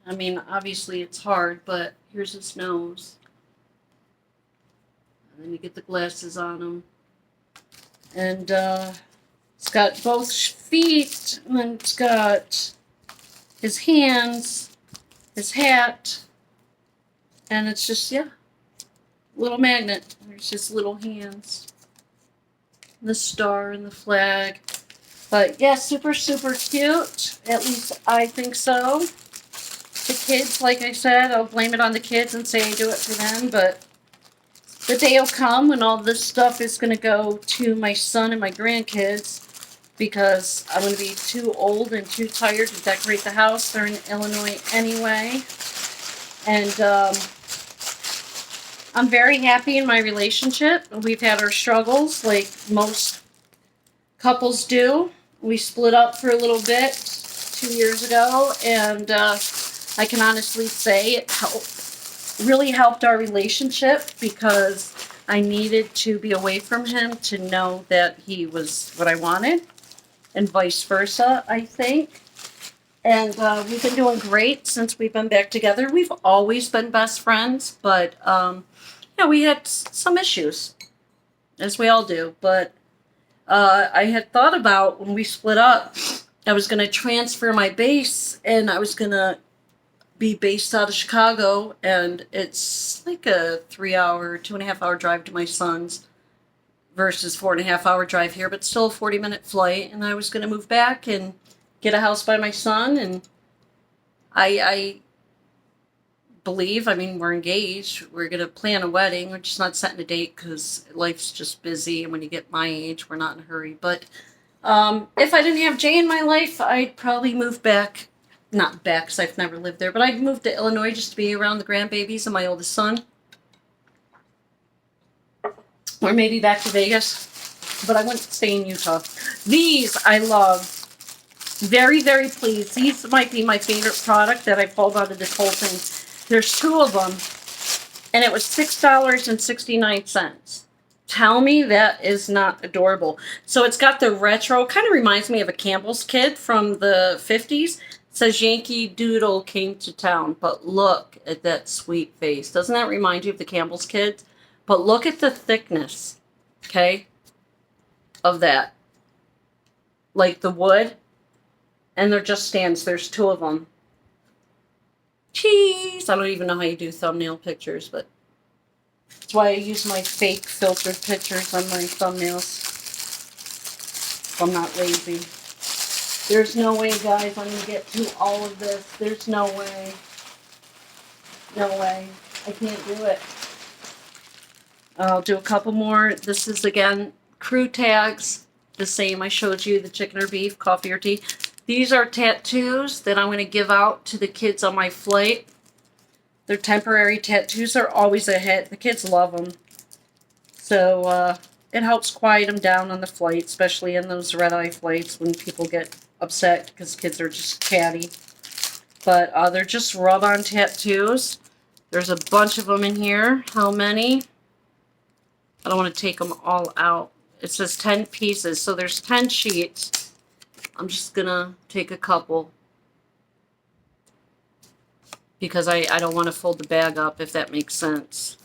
I mean, obviously it's hard, but here's his nose. And then you get the glasses on him. And it's got both feet, and then it's got his hands, his hat, and it's just, yeah, little magnet. There's his little hands. The star and the flag. But yeah, super, super cute. At least I think so. The kids, like I said, I'll blame it on the kids and say I do it for them, but the day will come when all this stuff is going to go to my son and my grandkids because I'm going to be too old and too tired to decorate the house. They're in Illinois anyway. And I'm very happy in my relationship. We've had our struggles like most couples do. We split up for a little bit 2 years ago, and I can honestly say it really helped our relationship because I needed to be away from him to know that he was what I wanted, and vice versa, I think. And we've been doing great since we've been back together. We've always been best friends, but we had some issues, as we all do. But I had thought about when we split up, I was going to transfer my base, and I was going to be based out of Chicago, and it's like a 3-hour, 2.5-hour drive to my son's versus 4.5-hour drive here, but still a 40-minute flight. And I was going to move back and get a house by my son, and I believe, I mean, we're engaged. We're going to plan a wedding. We're just not setting a date because life's just busy, and when you get my age, we're not in a hurry. But if I didn't have Jay in my life, I'd probably move back. Not back, because I've never lived there, but I'd move to Illinois just to be around the grandbabies and my oldest son. Or maybe back to Vegas. But I wouldn't stay in Utah. These I love. Very, very pleased. These might be my favorite product that I pulled out of this whole thing. There's 2 of them, and it was $6.69. Tell me that is not adorable. So it's got the retro, kind of reminds me of a Campbell's kid from the 50s. It says Yankee Doodle came to town, but look at that sweet face. Doesn't that remind you of the Campbell's kids? But look at the thickness, okay, of that. Like the wood. And they're just stands. There's 2 of them. Cheese! I don't even know how you do thumbnail pictures, but that's why I use my fake filtered pictures on my thumbnails. I'm not lazy. There's no way, guys, I'm going to get through all of this. There's no way. No way. I can't do it. I'll do a couple more. This is, again, crew tags. The same I showed you, the chicken or beef, coffee or tea. These are tattoos that I'm going to give out to the kids on my flight. They're temporary tattoos. They're always a hit. The kids love them. So it helps quiet them down on the flight, especially in those red-eye flights when people get upset because kids are just catty. But they're just rub-on tattoos. There's a bunch of them in here. How many? I don't want to take them all out. It says 10 pieces, so there's 10 sheets. I'm just going to take a couple because I don't want to fold the bag up, if that makes sense.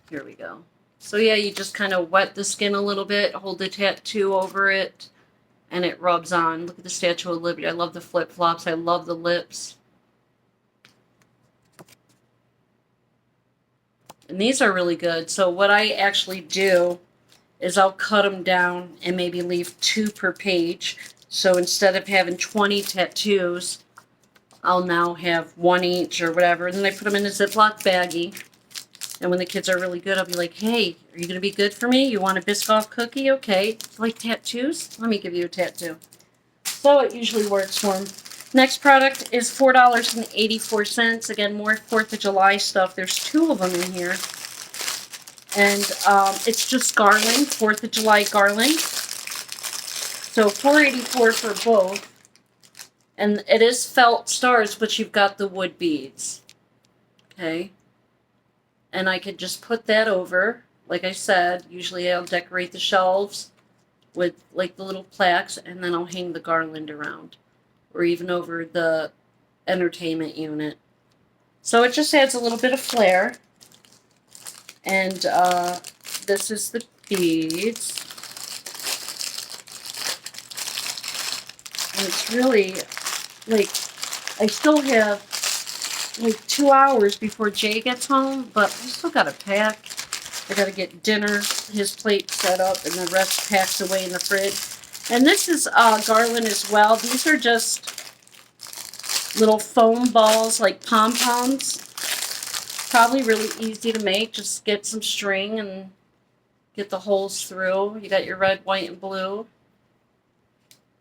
Here we go. So yeah, you just kind of wet the skin a little bit, hold the tattoo over it, and it rubs on. Look at the Statue of Liberty. I love the flip-flops. I love the lips. And these are really good. So what I actually do is I'll cut them down and maybe leave 2 per page. So instead of having 20 tattoos, I'll now have 1 each or whatever. And then I put them in a Ziploc baggie. And when the kids are really good, I'll be like, hey, are you going to be good for me? You want a Biscoff cookie? Okay. Like tattoos? Let me give you a tattoo. So it usually works for them. Next product is $4.84. Again, more 4th of July stuff. There's 2 of them in here. And it's just garland, 4th of July garland. So $4.84 for both. And it is felt stars, but you've got the wood beads. Okay. And I could just put that over. Like I said, usually I'll decorate the shelves with like the little plaques, and then I'll hang the garland around. Or even over the entertainment unit. So it just adds a little bit of flair. And this is the beads. And it's really, like, I still have like 2 hours before Jay gets home, but we still got to pack. I got to get dinner, his plate set up, and the rest packed away in the fridge. And this is garland as well. These are just little foam balls like pom-poms. Probably really easy to make. Just get some string and get the holes through. You got your red, white, and blue.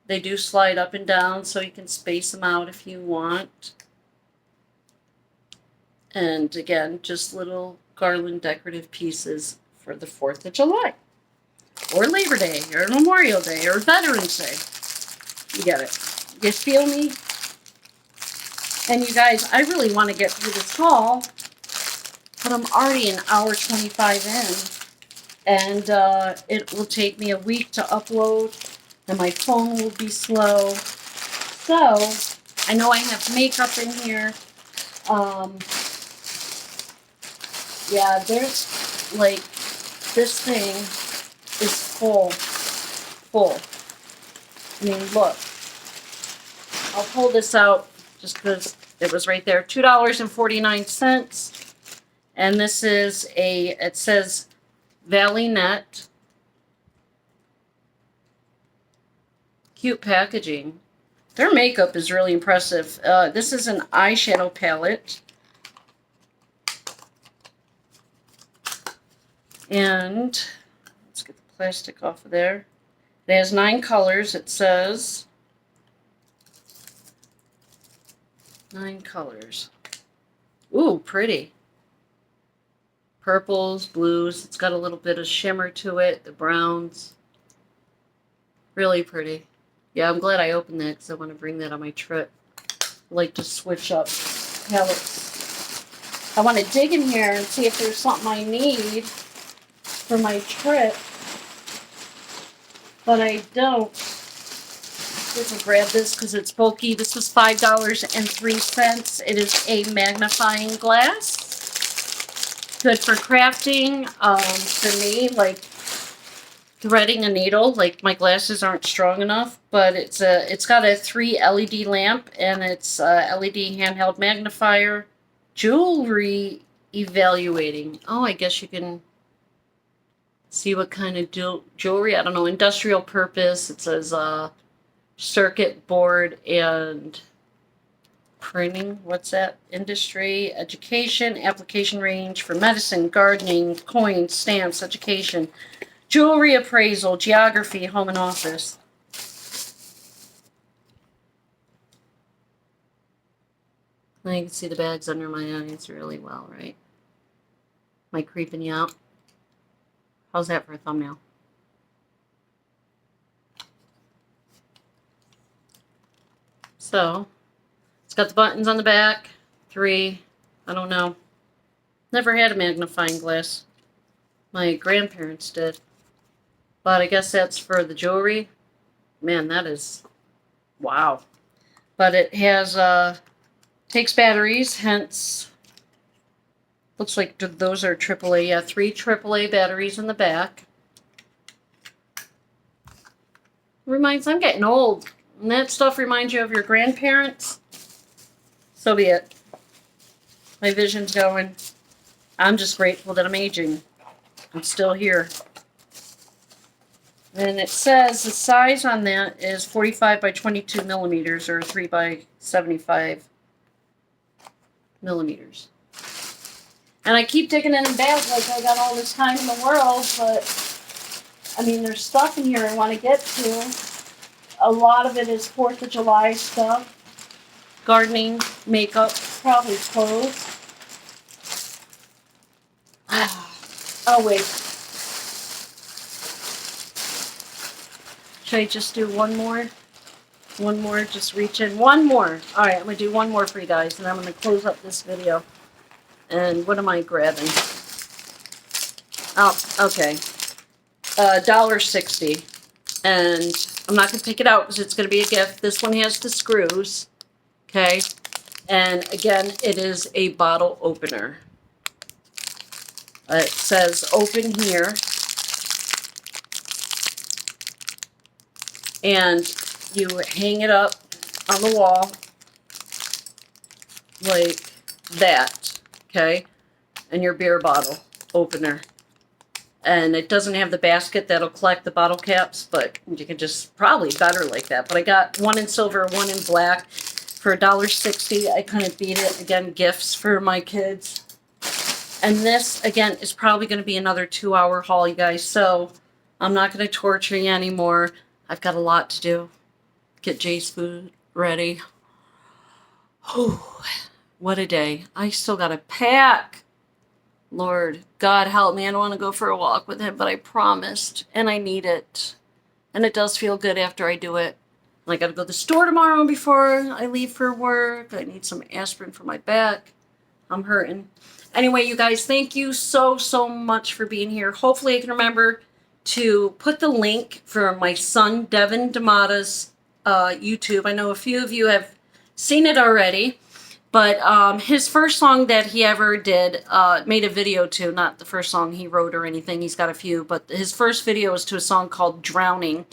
They do slide up and down, so you can space them out if you want. And again, just little garland decorative pieces for the 4th of July. Or Labor Day, or Memorial Day, or Veterans Day. You get it. You feel me? And you guys, I really want to get through this haul, but I'm already an hour 25 in. And it will take me a week to upload, and my phone will be slow. So, I know I have makeup in here. Yeah, there's, like, this thing is full. I mean, look. I'll pull this out just because it was right there. $2.49. And this is it says Valley Net. Cute packaging. Their makeup is really impressive. This is an eyeshadow palette. And let's get the plastic off of there. It has 9 colors, it says. 9 colors. Ooh, pretty. Purples, blues. It's got a little bit of shimmer to it. The browns. Really pretty. Yeah, I'm glad I opened that because I want to bring that on my trip. I like to switch up palettes. I want to dig in here and see if there's something I need for my trip. But I don't. Just grab this because it's bulky. This was $5.03. It is a magnifying glass. Good for crafting. For me, like threading a needle. Like my glasses aren't strong enough, but it's got a 3 LED lamp and it's LED handheld magnifier. Jewelry evaluating. Oh, I guess you can see what kind of jewelry. I don't know. Industrial purpose. It says circuit board and printing. What's that? Industry, education, application range for medicine, gardening, coins, stamps, education, jewelry appraisal, geography, home and office. Now you can see the bags under my eyes really well, right? Am I creeping you out? How's that for a thumbnail? So, it's got the buttons on the back. 3. I don't know. Never had a magnifying glass. My grandparents did. But I guess that's for the jewelry. Man, that is... wow. But it has... takes batteries, hence... looks like those are AAA. Yeah, 3 AAA batteries in the back. I'm getting old. And that stuff reminds you of your grandparents. So be it. My vision's going. I'm just grateful that I'm aging. I'm still here. And it says the size on that is 45 by 22 millimeters or 3 by 75 millimeters. And I keep digging in the bag like I got all this time in the world, but I mean, there's stuff in here I want to get to. A lot of it is 4th of July stuff. Gardening, makeup, probably clothes. Oh, wait. Should I just do one more? One more, just reach in. One more. All right, I'm going to do one more for you guys, and I'm going to close up this video. And what am I grabbing? Oh, okay. $1.60. And I'm not going to pick it out because it's going to be a gift. This one has the screws. Okay. And again, it is a bottle opener. It says open here. And you hang it up on the wall like that. Okay. And your beer bottle opener. And it doesn't have the basket that'll collect the bottle caps, but you can just probably better like that. But I got one in silver, one in black for $1.60. I couldn't beat it. Again, gifts for my kids. And this, again, is probably going to be another 2-hour haul, you guys. So I'm not going to torture you anymore. I've got a lot to do. Get Jay's food ready. Oh, what a day. I still got to pack. Lord, God help me. I don't want to go for a walk with him, but I promised. And I need it. And it does feel good after I do it. And I got to go to the store tomorrow before I leave for work. I need some aspirin for my back. I'm hurting. Anyway, you guys, thank you so much for being here. Hopefully I can remember to put the link for my son, Devin Demota's YouTube. I know a few of you have seen it already, but his first song that he ever did, made a video to, not the first song he wrote or anything, he's got a few, but his first video was to a song called Drowning,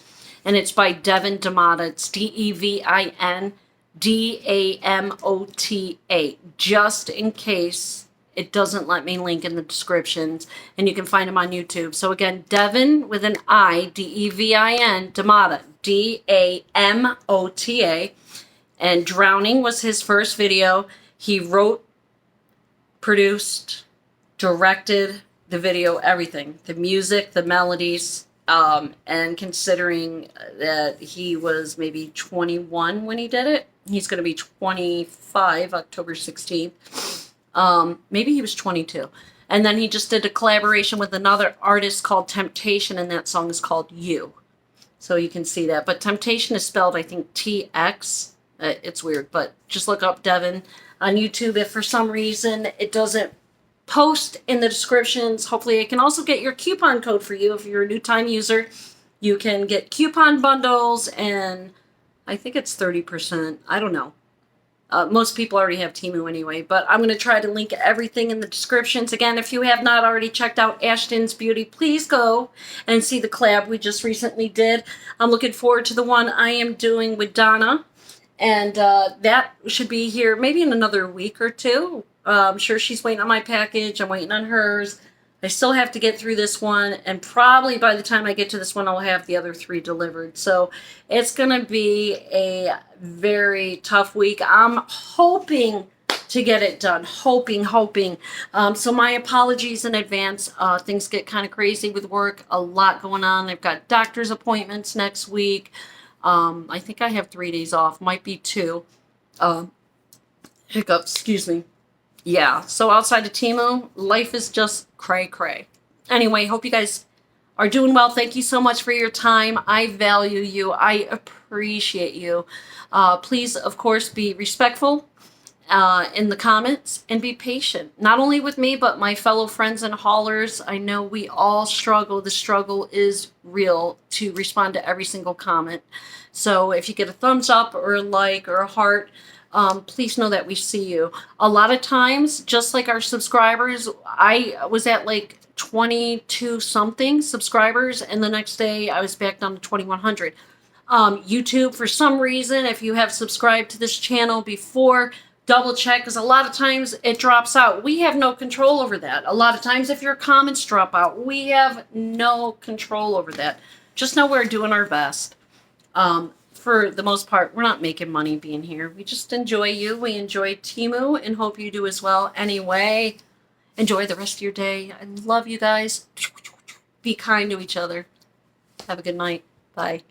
and it's by Devin Demota. It's DEVIN-DAMOTA, just in case it doesn't let me link in the descriptions, and you can find him on YouTube. So again, Devin with an I, DEVIN, Demota, DAMOTA, and Drowning was his first video. He wrote, produced, directed the video, everything, the music, the melodies, and considering that he was maybe 21 when he did it, he's going to be 25 October 16th. Maybe he was 22. And then he just did a collaboration with another artist called Temptation, and that song is called You. So you can see that. But Temptation is spelled, I think, TX. It's weird, but just look up Devin on YouTube. If for some reason it doesn't post in the descriptions, hopefully I can also get your coupon code for you. If you're a new time user, you can get coupon bundles, and I think it's 30%. I don't know. Most people already have Temu anyway, but I'm going to try to link everything in the descriptions. Again, if you have not already checked out Ashton's Beauty, please go and see the collab we just recently did. I'm looking forward to the one I am doing with Donna, and that should be here maybe in another week or two. I'm sure she's waiting on my package. I'm waiting on hers. I still have to get through this one, and probably by the time I get to this one, I'll have the other 3 delivered. So it's going to be a very tough week. I'm hoping to get it done. Hoping. So my apologies in advance. Things get kind of crazy with work. A lot going on. I've got doctor's appointments next week. I think I have 3 days off. Might be 2. Hiccups, excuse me. Yeah, so outside of Teemu, life is just cray-cray. Anyway, hope you guys are doing well. Thank you so much for your time. I value you. I appreciate you. Please, of course, be respectful in the comments and be patient. Not only with me, but my fellow friends and haulers. I know we all struggle. The struggle is real to respond to every single comment. So if you get a thumbs up or a like or a heart, please know that we see you. A lot of times, just like our subscribers, I was at like 22 something subscribers, and the next day I was back down to 2100. YouTube, for some reason, if you have subscribed to this channel before, double check, because a lot of times it drops out. We have no control over that. A lot of times if your comments drop out, we have no control over that. Just know we're doing our best. For the most part, we're not making money being here. We just enjoy you. We enjoy Teemu, and hope you do as well. Anyway, enjoy the rest of your day. I love you guys. Be kind to each other. Have a good night. Bye.